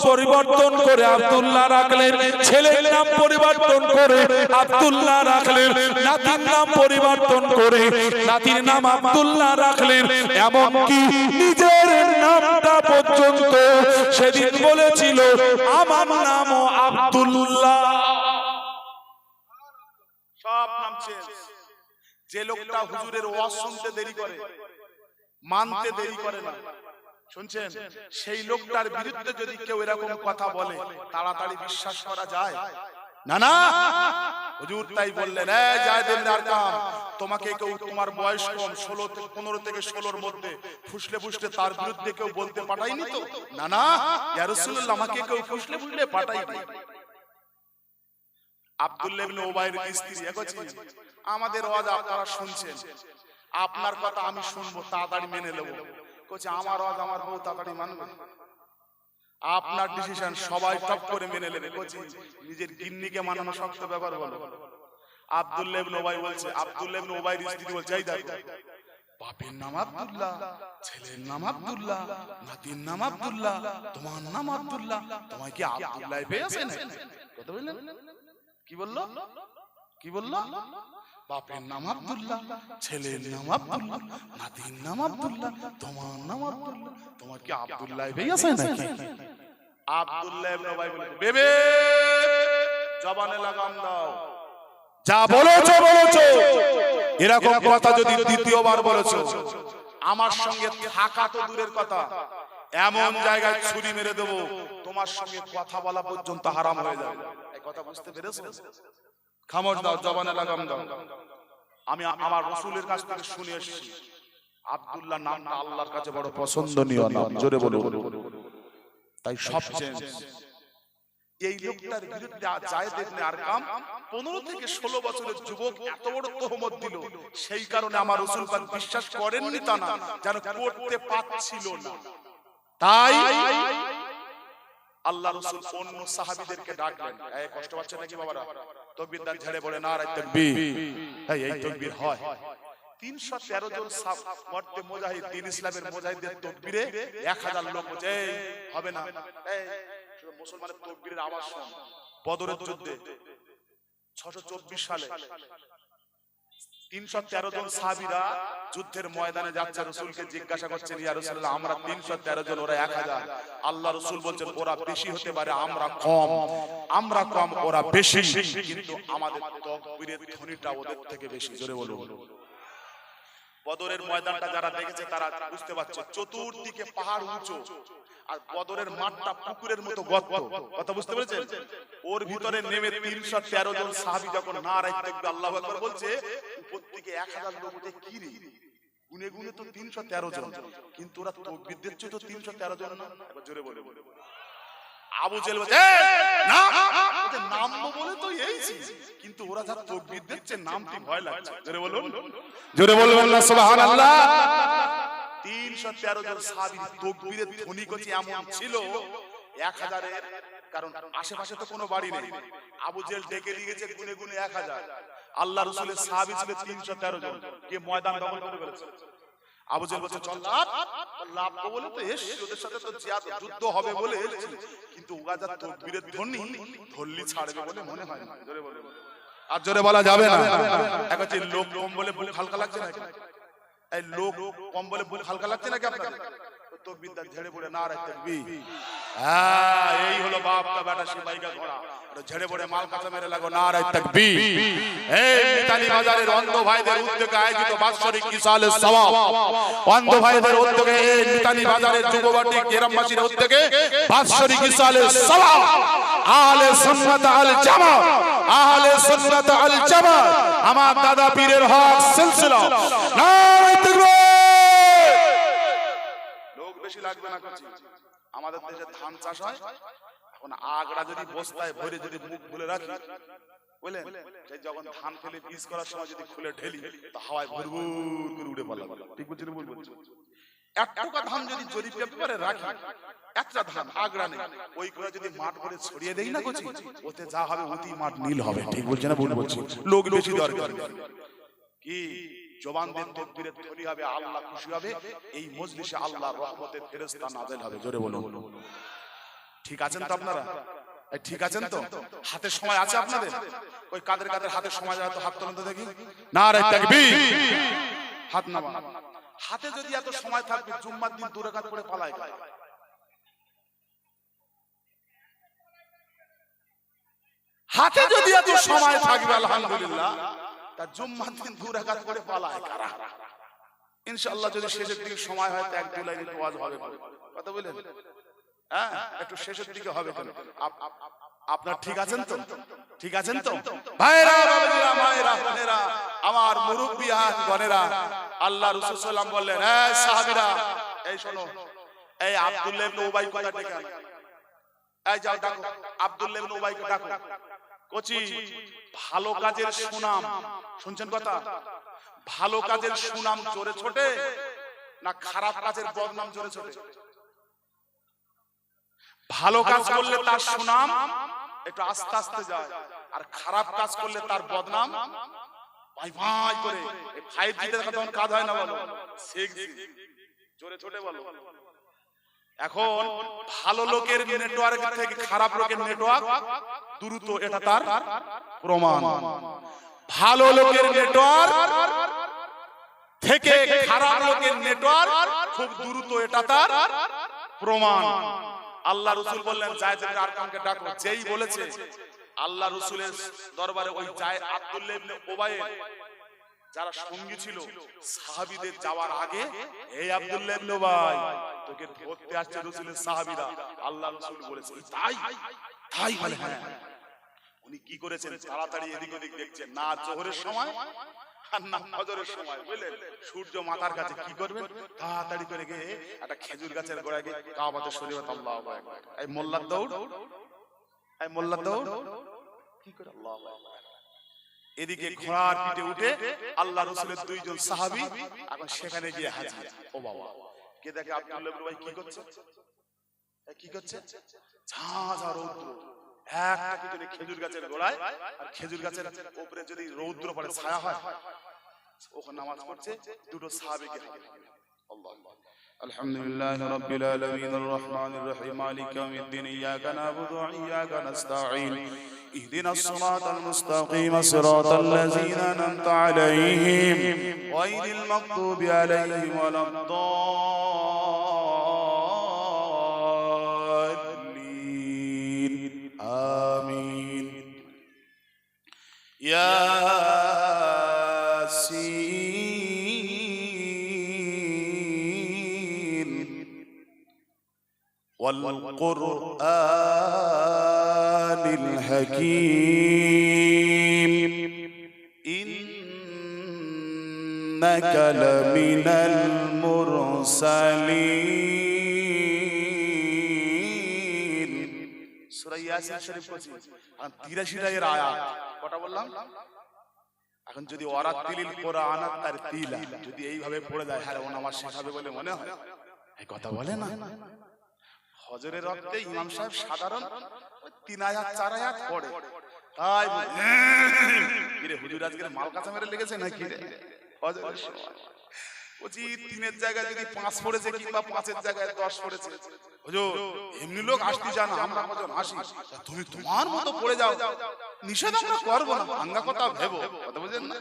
পরিবর্তন করে আব্দুল্লাহ রাখলেন, ছেলের নাম পরিবর্তন করে আব্দুল্লাহ রাখলেন, নাতির নাম পরিবর্তন করে নাতির নাম আব্দুল্লাহ রাখলেন। এমনকি নিজের নামটা পর্যন্ত সেদিন বলেছিল, আমার নামও আব্দুল্লাহ। সব নাম চেঞ্জ। যে লোকটা হুজুরের ওয়াজ শুনতে দেরি করে, মানতে দেরি করে না, শুনছেন, সেই লোকটার বিরুদ্ধে যদি কেউ এরকম কথা বলে, তাড়াতাড়ি বিশ্বাস করা যায় না। না, হুজুর তাই বললেন, এই যায়েদ ইবনে আরকাম, তোমাকে কেউ, তোমার বয়স কম, 15 থেকে 16-র মধ্যে, ফুসলে ফুসলে তার বিরুদ্ধে কেউ বলতে পাঠায়নি তো? না না, ইয়া রাসূলুল্লাহ, আমাকে কেউ ফুসলে ফুসলে পাঠায়নি। আব্দুল্লাহ ইবনে উবাইর স্ত্রী একছি, আমাদের ওয়াজ আপনারা শুনছেন, আপনার কথা আমি শুনবো, তাড়াতাড়ি মেনে নেব। কইছে, আমার ওয়াজ আমার বউ তাড়াতাড়ি মানবে? আপনার ডিসিশন, সবাই টপ করে মেনে নেবে। কইছে, নিজের গিন্নিকে মানানো শক্ত ব্যাপার বলো। আব্দুল্লাহ ইবনে উবাই বলছে, আব্দুল্লাহ ইবনে উবাইর স্ত্রী বলছে, এই দেখো, বাপের নাম আব্দুল্লাহ, ছেলের নাম আব্দুল্লাহ, নাতির নাম আব্দুল্লাহ, তোমার নাম আব্দুল্লাহ, তোমায় কি আব্দুল্লাহ পেয়েছে না? কথা বললেন, কি বললো? কি বললো? বাপের নাম আব্দুল্লাহ, ছেলের নাম আব্দুল্লাহ, নাতির নাম আব্দুল্লাহ, তোমার নাম আব্দুল্লাহ, তোমার কি আব্দুল্লাহ পেয়েছে নাকি? আব্দুল্লাহ ইবনে উবাই বলে, বেবে জবানে লাগাম দাও, যা বলেছো বলেছো। এরকম কথা যদি দ্বিতীয়বার বলেছো, আমার সঙ্গে থাকা তো দূরের কথা, এমন জায়গায় ছুরি মেরে দেবো, তোমার সঙ্গে কথা বলা পর্যন্ত হারাম হয়ে যাবে। এই কথা বুঝতে পেরেছো? খামোশ দাও, জবানে লাগাম দাও। আমি আমার রাসূলের কাছ থেকে শুনে এসেছি, আব্দুল্লাহ নামটা আল্লাহর কাছে বড় পছন্দনীয় নাম। জোরে বলো। তাই সব চেঞ্জ। এই লোকটার বিরুদ্ধে যায়েদ ইবনে আরকাম 15 থেকে 16 বছরের যুবক এত বড় তহমত দিল, সেই কারণে আমার রাসূল পাক বিশ্বাস করেননি তা না, যেন করতে পারছিল না। তাই আল্লাহ রাসূল অন্য সাহাবীদেরকে ডাকলেন, এই কষ্ট পাচ্ছে নাকি বাবারা? তাকবীর দান ঝেড়ে বলে, নারায়ে তাকবীর। এই তাকবীর হয়। 313 জন মর্দে মুজাহিদ, দ্বীন ইসলামের মুজাহিদের তাকবীরে 1000 লোক বলছে, এই হবে না, এই মুসলমানের তাকবীরের আওয়াজ শুন। বদরের যুদ্ধে 624 সালে 313 জন সাহাবীরা যুদ্ধের ময়দানে যাচ্ছে, রাসূলকে জিজ্ঞাসা করছেন, ইয়া রাসূলুল্লাহ আমরা 313 জন, ওরা 1000। আল্লাহ রাসূল বলছেন ওরা বেশি হতে পারে, আমরা কম ওরা বেশি, কিন্তু আমাদের তাকবীরের ধ্বনিটা ওদের থেকে বেশি। জোরে বলুন। বদরের ময়দানটা যারা দেখেছে তারা বুঝতে পারছে, চতুর্দিকে পাহাড় উঁচু, আর বদরের মাঠটা পুকুরের মতো গর্ত। কথা বুঝতে পেরেছেন? ওর ভিতরে নেমে 313 জন সাহাবী যখন নারায়ে তাকবীর আল্লাহু আকবার বলছে, উপর থেকে 1000 লোক উঠে কি রে, গুনে গুনে তো 313 জন, কিন্তু ওরা তাকবীর দিচ্ছে তো 313 জন না। একবার জোরে বলে বলে আবু জেহেল বলছে নাম বলে তো এইছি, কিন্তু ওরা যা তাকবীর দিচ্ছে নামটি ভয় লাগছে। জোরে বলুন, জোরে বলবেন না সুবহানাল্লাহ। 313 জন সাহাবী তাকবীরের ধ্বনি করছে এমন ছিল 1000-এর, কারণ আশেপাশে তো কোনো বাড়ি নেই। আবু জেহেল ডেকে নিয়ে গেছে গুনে গুনে 1000। আল্লাহ রাসূলের সাহাবী ছিল 313 জন, কে ময়দান দখল করে ফেলেছে। আবু জেহেল বলছে চল লাভ বলে তো এসেছি, ওদের সাথে তো জিহাদ যুদ্ধ হবে বলে এসেছি, কিন্তু ওরা যা তাকবীরের ধ্বনি ধরলি ছাড়বে বলে মনে হয় না। জোরে বলে, আর জোরে বলা যাবে না। এখন যে লোক কম বলে বুক হালকা লাগছে না, এই লোক কম বলে বুক হালকা লাগছে নাকি আপনাদের? তাকবীর দা ঝেড়ে পড়ে নারায়ে তাকবীর। হ্যাঁ, এই হলো বাপ কা বেটা সিপাহী কা ঘোড়া, ঝেড়ে পড়ে মাল কাঁচা মেরে লাগো নারায়ে তাকবীর। এই মিতালি বাজারের অন্ধ ভাইদের উদ্যোগে আয়োজিত বাৎসরিক ইসালে সওয়াব, অন্ধ ভাইদের উদ্যোগে এই মিতালি বাজারের যুববাটি গ্রামবাসীর উদ্যোগে বাৎসরিক ইসালে সওয়াব, আহলে সুন্নাত আল জামাত, আহলে সুন্নাত আল জামাত, আমার দাদা পীরের হক সিলসিলা নারায়ে তাকবীর। লোক বেশি লাগবে না কিছু। আমাদের দেশে ধান চাষ হয়, এখন আগড়া যদি বস্তায় ভরে যদি মুখ খুলে রাখি, বুঝলেন, সেই যখন ধান ফেলে বীজ করার সময় যদি খুলে ঢেলি, তো হাওয়ায় ভুরভুর করে উড়ে পালাবে। ঠিক বুঝছেন? বলছি একটা ধান যদি জরি পেপারে রাখি, একটা ধান আগড়া নেই, ওই করে যদি মাঠ ভরে ছড়িয়ে দেই না কচি, ওতে যা হবে অতি মাঠ নীল হবে। ঠিক বলছেন না? ভুল বলছি? লোক বেশি দরকার কি, জবান দিয়ে তাকবীরের ধ্বনি হবে, আল্লাহ খুশি হবে, এই মজলিসে আল্লাহর রহমতের ফেরেশতা নাযিল হবে। জোরে বলুন। ঠিক আছেন তো আপনারা? ঠিক আছেন তো? হাতে সময় আছে আপনাদের? ওই কাদের কাদের হাতে সময় যায় তো হাত তোলেন তো দেখি। নারায়ে তাকবীর। হাত নামান। হাতে যদি এত সময় থাকবে, জুম্মার দিন 2 রাকাত করে পালায় খায়। হাতে যদি এত সময় থাকবে আলহামদুলিল্লাহ, তা জুম্মার দিন 2 রাকাত করে পালায় কারা? ইনশাআল্লাহ যদি শেষের দিকে সময় হয় তো 1-2 লাইন ওয়াজ হবে। কথা বলেন? হ্যাঁ, একটু শেষের দিকে হবে। আপনার ঠিক আছেন তো? ঠিক আছেন তো ভাইরা, বাবাজিরা, মায়েরা, বোনেরা, আমার মুরব্বিয়ান গণেরা, আল্লাহ রাসূল সাল্লাল্লাহু আলাইহি ওয়াসাল্লাম বললেন, এই সাহাবীরা, এই শোনো, এই আব্দুল্লাহ ইবনে উবাই কথা ডেকে আনো। এই যাও ডাকো, আব্দুল্লাহ ইবনে উবাইকে ডাকো। কোচি, ভালো কাজের সুনাম, শুনছেন কথা? ভালো কাজের সুনাম জোরে ছোটে না খারাপ কাজের বদনাম জোরে ছোটে? ভালো কাজ করলে তার সুনাম একটু আস্তে আস্তে যায়, আর খারাপ কাজ করলে তার বদনাম ভাই ভাই করে। 5G তে তখন কাজ হয় না, বলো 6G জোরে ছোটে বলো। এখন ভালো লোকের নেটওয়ার্ক থেকে খারাপ লোকের নেটওয়ার্ক দ্রুত, এটা তার প্রমাণ। ভালো লোকের নেটওয়ার্ক থেকে খারাপ লোকের নেটওয়ার্ক খুব দ্রুত, এটা তার প্রমাণ। আল্লাহ রাসূল বললেন যায়েদ ইবনে আরকামকে ডাকো। যেই বলেছে, আল্লাহ রাসূলের দরবারে ওই যায়েদ আব্দুল্লাহ ইবনে উবাই যারা সঙ্গী ছিল সাহাবীদের যাওয়ার আগে, এই আব্দুল্লাহ ইবনে উবাই তোকে ধরতে আসছে রাসূলের সাহাবীরা। আল্লাহ রাসূল বলেছে তাই? তাই বলে হ্যাঁ। উনি কি করেছেন, তাড়াতাড়ি এদিক ওদিক দেখছেন, না জোহরের সময় আর না ফজরের সময়, বুঝলেন? সূর্য মাথার কাছে কি করবেন, তাড়াতাড়ি করে গিয়ে একটা খেজুর গাছের গোড়ায় গিয়ে কাবাতে শরীফে আল্লাহু আকবার, এই মোল্লার দৌড়, এই মোল্লার দৌড় কি করে আল্লাহু আকবার। এদিকে ঘোড়ার পিঠে উঠে আল্লাহ রাসূলের 2 জন সাহাবী এখন সেখানে গিয়ে হাজির। ও বাবা, কে দেখে আব্দুল্লাহ ইবনে উবাই কি করছে, কি করছে, ঝাঁঝা রৌদ্র, একটা কি যদি খেজুর গাছের গোড়ায়, আর খেজুর গাছের উপরে যদি রৌদ্র পড়ে ছায়া হয়, ওখানে নামাজ পড়ছে 2 সাহাবীকে। আল্লাহ আলহামদুলিল্লাহি রাব্বিল আলামিন আর রহমানির রহিম মালিক ইয়াউমিদ্দিন ইয়্যাকা না'বুদু ওয়া ইয়্যাকা নাস্তাঈন اهدنا الصراط المستقيم صراط الذين أنعمت عليهم غير المغضوب عليهم ولا الضالين آمين ياسين والقرآن الحكيم إنك لمن المرسلين সূরা ইয়াসিন শরীফ পড়ছি আর 83 টা এর আয়াত কটা বললাম এখন যদি ওয়ারাতিলিল কোরআন আর তিলা যদি এইভাবে পড়ে যায় হ্যাঁ ও নামাজ শেষ হবে বলে মনে হয় এই কথা বলে না হজরের রক্তে ইমাম সাহেব সাধারণ 3 আয়াত 4 আয়াত পড়ে তাই কিরে হুজুর আজকে মাল কাঁচা মেরে লেগেছে নাকি রে হজরের সময় ওজি 3 এর জায়গায় যদি 5 পড়েছে কিংবা 5 এর জায়গায় 10 পড়েছে হুজুর এমনি লোক আসতে জানা আমরা কজন আসি তুমি তোমার মতো পড়ে যাও নিষেধ আমরা করব না আঙ্গা কথা ভেবো কথা বুঝেন না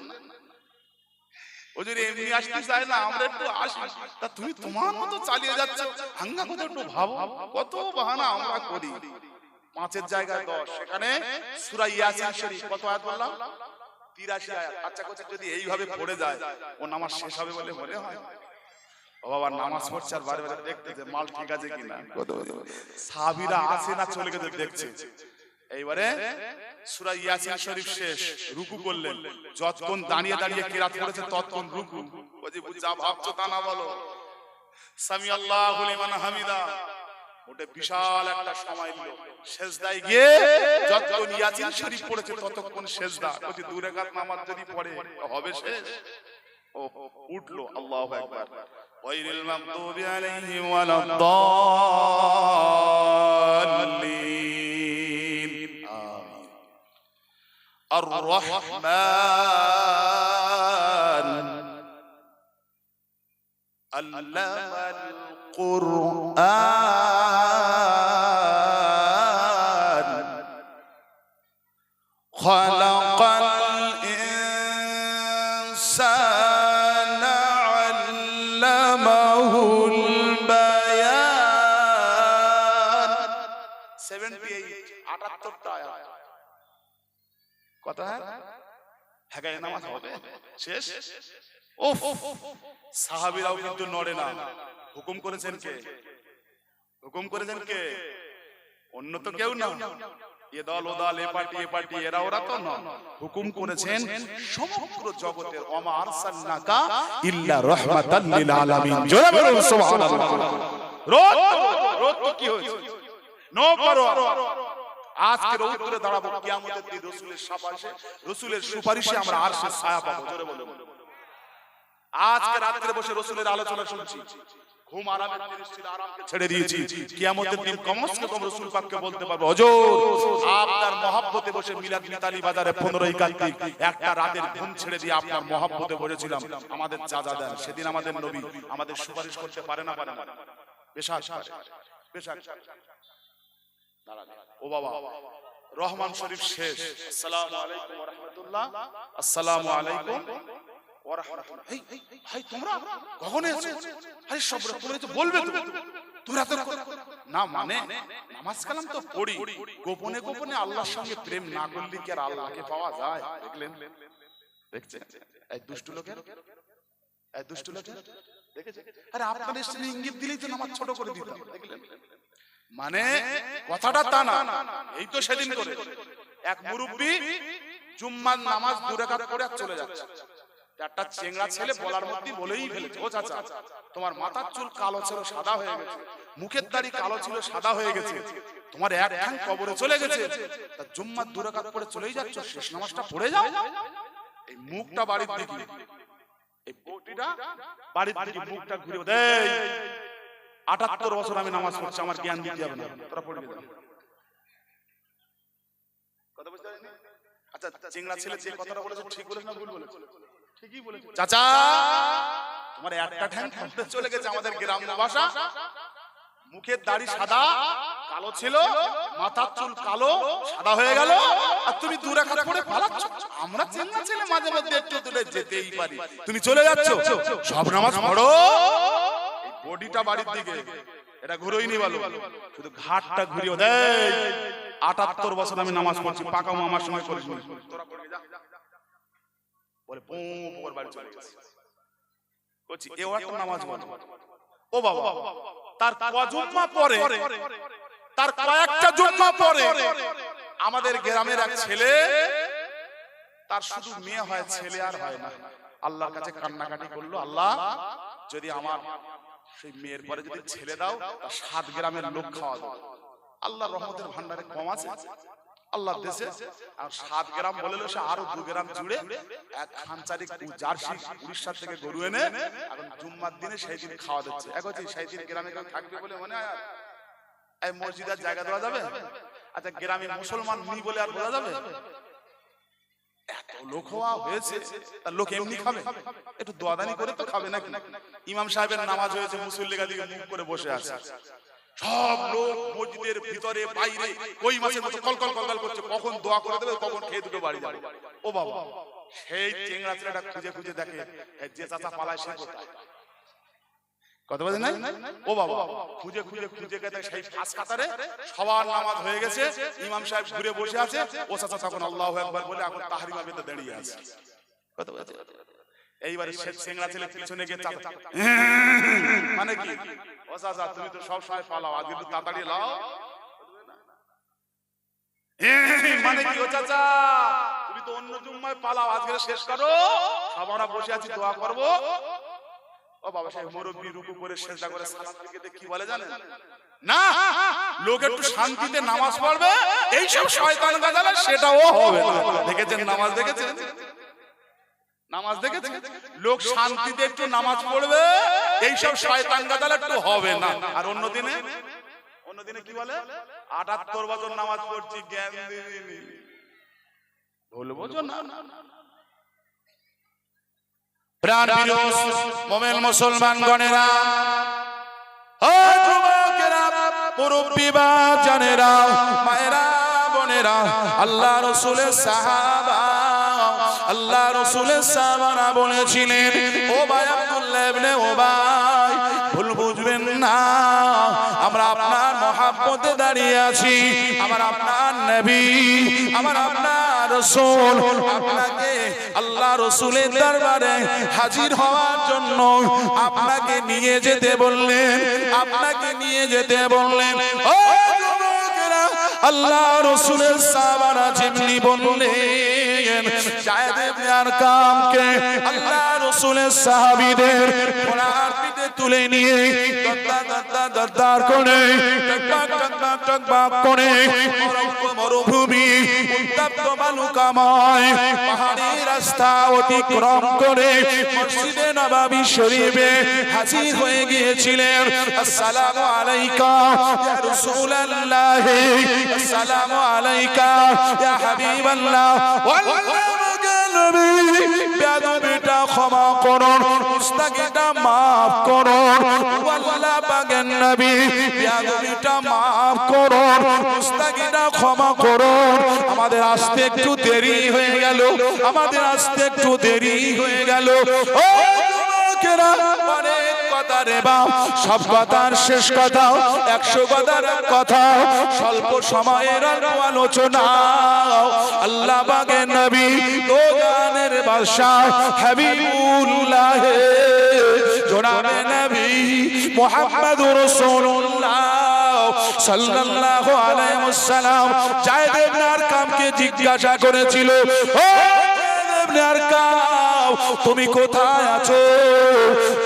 ওজরে এমনি আসতে চাই না আমরা একটু আসি তা তুমি তোমার মতো চালিয়ে যাচ্ছ আঙ্গা কথা একটু ভাবো কত বাহানা আমরা করি 5 এর জায়গায় 10 সেখানে সূরা ইয়াসিন শরীফ কত আয়াত বললাম 83 আয়াত আচ্ছা কথা যদি এইভাবে পড়ে যায় ও নামাজ শেষ হবে বলে মনে হয় ও বাবা নামাজ পড়ছে আর বারে বারে দেখতে যে মাল ঠিক আছে কিনা সাহাবীরা আছে না চলে গেছে দেখছে এইবারে সূরা ইয়াসিন শরীফ শেষ রুকু করলেন যতক্ষণ দাঁড়িয়ে দাঁড়িয়ে কিরাত করেছে ততক্ষণ রুকু ওজি যা ভাবছো তা না বলো সামি আল্লাহু লিমান হামিদা ওটা বিশাল একটা সময় নিল সেজদায় গিয়ে যতক্ষণ ইয়াসিন শরীফ পড়েছে ততক্ষণ সেজদা ওজি দুই রাকাত নামাজ যদি পড়ে হবে শেষ ও উঠলো আল্লাহু আকবার গায়রিল মাগদুবি আলাইহিম ওয়ালাদ-দাল্লিন আমিন আর-রহমান আল্লামাল কুরআন খালাকাল ইনসানা আল্লামাহুল বায়ান 78 78টা আয়াত কথা হ্যাঁ নামাজ হবে শেষ ওফ সাহাবীরাও কিন্তু নড়ে না হুকুম করেছেন কে হুকুম করেছেন কে অন্য তো কেউ না এ দল ও দল এ পার্টি এরা ওরা তো না হুকুম করেছেন সমগ্র জগতের ওমা আরসালনাকা ইল্লা রাহমাতাল লিল আলামিন জোরে বলুন সুবহানাল্লাহ রোদ তো কি হয়েছে নো করো আজকে রৌদ্রে দাঁড়াবো কিয়ামতের দিন রাসূলের সুপারিশে আমরা আরশের ছায়া পাবো জোরে বলুন আজকে রাতে বসে রাসূলের আলোচনা শুনছি ঘুম আরামের জিনিস ছিল আরামকে ছেড়ে দিয়েছি কিয়ামতের দিন কমসে কম রাসূল পাককে বলতে পারবো হুজুর আপনার মহব্বতে বসে মিলাদ মিতালি বাজারে 15ই কার্তিক একটা রাতের ঘুম ছেড়ে দিয়ে আপনার মহব্বতে বসেছিলাম আমাদের চাচা দেন সেদিন আমাদের নবী আমাদের সুপারিশ করতে পারে না বেশাক ও বাবা রহমান শরীফ শেষ আসসালামু আলাইকুম ওয়া রাহমাতুল্লাহ আসসালামু আলাইকুম ওয়া রাহমাতুল্লাহ ভাই তোমরা কখন এসেছো আরে সব তোমরা তো বলবে তো তোমরা তো না মানে নামাজ কালাম তো পড়ি গোপনে গোপনে আল্লাহর সঙ্গে প্রেম না করলে কি আর আল্লাহকে পাওয়া যায় দেখলেন দেখছেন এই দুষ্ট লোকের দেখেছেন আরে আপনাদের সাথে ইঙ্গিত দিলেই তো নামাজ ছোট করে দিতাম দেখলেন মানে কথাটা তা না এই তো সেদিন করে এক মুরব্বি জুম্মার নামাজ 2 রাকাত পড়ে চলে যাচ্ছে একটা চেংড়া ছেলে বলার মধ্যে বলেই ফেলেছে ও চাচা তোমার মাথার চুল কালো ছিল সাদা হয়ে গেছে মুখের দাড়ি কালো ছিল সাদা হয়ে গেছে তোমার এক ঠ্যাং কবরে চলে গেছে তা জুম্মার 2 রাকাত পড়ে চলেই যাচ্ছ শেষ নামাজটা পড়ে যাও এই মুখটা বাড়ির দিকে এই বউটিটা বাড়ির দিকে মুখটা ঘুরে দেই 78 বছর আমি নামাজ পড়ছি আমার জ্ঞান দিতে হবে না তোরা পড়বি কথা বুঝতে পারলি আচ্ছা চেংড়া ছেলে যে কথাটা বলেছে ঠিক বলেছ না ভুল বলেছ ঠিকই বলেছ চাচা তোমার একটা ঠ্যাং কবরে চলে গেছে আমাদের গ্রাম্য ভাষা মুখের দাড়ি সাদা কালো ছিল, মাথার চুল কালো সাদা হয়ে গেল, আর তুমি দু রাকাত পড়ে পালাচ্ছ। আমরা চেঙ্গা ছেলে মাঝে মধ্যে একটু দূরে যেতেই পারি, তুমি চলে যাচ্ছ। সব নামাজ পড়ো, বডিটা বাড়ির দিকে, এটা ঘুরোই নি বলো, শুধু ঘাটটা ঘুরিয়ে দেয়। ৭৮ বছর আমি নামাজ পড়ছি, পাকা আমার সময় করিস তোরা পড়ে যা বলে পো পর বাড়ি চলে গেছে। বলছি এও একটা নামাজ পড়ে। ও বাবা, তার কজুম্মা পরে, তার কয়েকটা জুম্মা পরে আমাদের গ্রামের এক ছেলে, তার শুধু মেয়ে হয়, ছেলে আর হয় না। আল্লাহর কাছে কান্নাকাটি করলো, আল্লাহ যদি আমার সেই মেয়ের পরে যদি ছেলে দাও, ৭ গ্রামের লোক খাওয়া দাও। আল্লাহর রহমতের ভান্ডারে কম আছে আল্লাহর দেশে, আর ৭ গ্রাম বলে সে আরো ২ গ্রাম জুড়ে এক খানচারি জার্সি উড়িষ্যা থেকে গরু এনে এখন জুম্মার দিনে সেই দিন খাওয়া দিচ্ছে। এখন সেই দিন গ্রামে কেউ থাকবে বলে মনে হয়? এই মসজিদের জায়গা দেওয়া যাবে? আচ্ছা, গ্রামে মুসলমান নেই বলে আর বলা যাবে? এত লোক হওয়া হয়েছে, তার লোক এমনি খাবে? একটু দোয়াদানি করে তো খাবে নাকি? ইমাম সাহেবের নামাজ হয়েছে, মুসল্লিরা দিকে মুখ করে বসে আছে, সব লোক মসজিদের ভিতরে বাইরে কই মাছের মতো কলকল কলকল করছে, কখন দোয়া করে দেবে, কখন খেয়ে দুটো বাড়ি যাবে। ও বাবা, সেই চেংড়া ছেলেটা খুঁজে খুঁজে দেখে যে চাচা পালায় সে কোথায়, কথা বলে নাই? ও বাবা, খুঁজে খুঁজে খুঁজে গেছে সেই ফাঁস কাতারে সবার নামাজ হয়ে গেছে, ইমাম সাহেব ঘুরে বসে আছে, ও চাচা তখন আল্লাহু আকবার বলে এখন তাহরিমা বেতে দাঁড়িয়ে আছে। কথা বলছে এইবারে সে চেংড়া ছেলে পিছনে গিয়ে চাচা মানে কি, ও চাচা তুমি তো সব সময় পালাও, আজকে একটু তাড়াতাড়ি লাও। মানে কি, ও চাচা তুমি তো অন্য জুম্মায় পালাও, আজকে শেষ করো, সব আমরা বসে আছি দোয়া করবো। ও বাবা, সেই মুরব্বি রুকু করে সেজদা করে সালাম দিতে কি বলে জানেন? না, লোক একটু শান্তিতে নামাজ পড়বে, এইসব শয়তান গাদালা সেটাও হবে না। দেখেছেন নামাজ, দেখেছেন নামাজ, দেখেছেন লোক শান্তিতে একটু নামাজ পড়বে, এইসব শয়তান গাদালা একটু হবে না। আর অন্য দিনে কি বলে? ৭৮ বছর নামাজ পড়ছি, জ্ঞান দিইনি, বলবো না। প্রাণ প্রিয় মুমিন মুসলমানগণেরা, ও যুবকেরা, মুরব্বি বাজানেরা, মায়েরা, বোনেরা, আল্লাহ রাসূলের সাহাবা, আল্লাহ রাসূলের সাহাবারা বলেছিলেন, ও ভাই আব্দুল্লাহ ইবনে উবাই, ভুল বুঝবেন না, আমরা আপনার মহব্বতে দাঁড়িয়ে আছি, আমার আপনার নবী, আমার আপনার রাসূল আপনাকে আল্লাহ রাসূলের দরবারে হাজির হওয়ার জন্য আপনাকে নিয়ে যেতে বললেন, আপনাকে নিয়ে যেতে বললেন। ও যুবকেরা, আল্লাহ রাসূলের সাহাবারা যেমনি বললেন, যায়েদ ইবনে আরকামকে আল্লাহ রাসূলের সাহাবীদের ঘোড়ার পিঠে তুলে নিয়ে দরদার করে টকবাক করে মরুভূমি উত্তপ্ত বালুকাময় পাহাড়ি রাস্তা অতিক্রম করে মসজিদে নববী শরীফে হাজির হয়ে গিয়েছিলেন। আসসালামু আলাইকা ইয়া রাসূলুল্লাহ, আসসালামু আলাইকা ইয়া হাবিবাল্লাহ, বেয়াদবিটা ক্ষমা করুন, মুস্তাকিটা মাফ করুন, আল্লাহ পাকের নবী বেয়াদবিটা মাফ করুন, মুস্তাকিটা ক্ষমা করুন। আমাদের আসতে একটু দেরি হয়ে গেল, আমাদের আসতে একটু দেরি হয়ে গেল। ও যুবকেরা, অনেক কথা রে বাপ, সব কথার শেষ কথা 100 কথার কথা, স্বল্প সময়ের আলোচনা। আল্লাহ পাকের নবী তো জানের বাদশা হাবিবুল্লাহ জনাবে নবী মুহাম্মদুর রাসূলুল্লাহ সাল্লাল্লাহু আলাইহি ওয়াসাল্লাম যায়েদ ইবনে আরকামকে জিজ্ঞাসা করেছিল, ও যায়েদ ইবনে আরকাম, তুমি কোথায় আছো?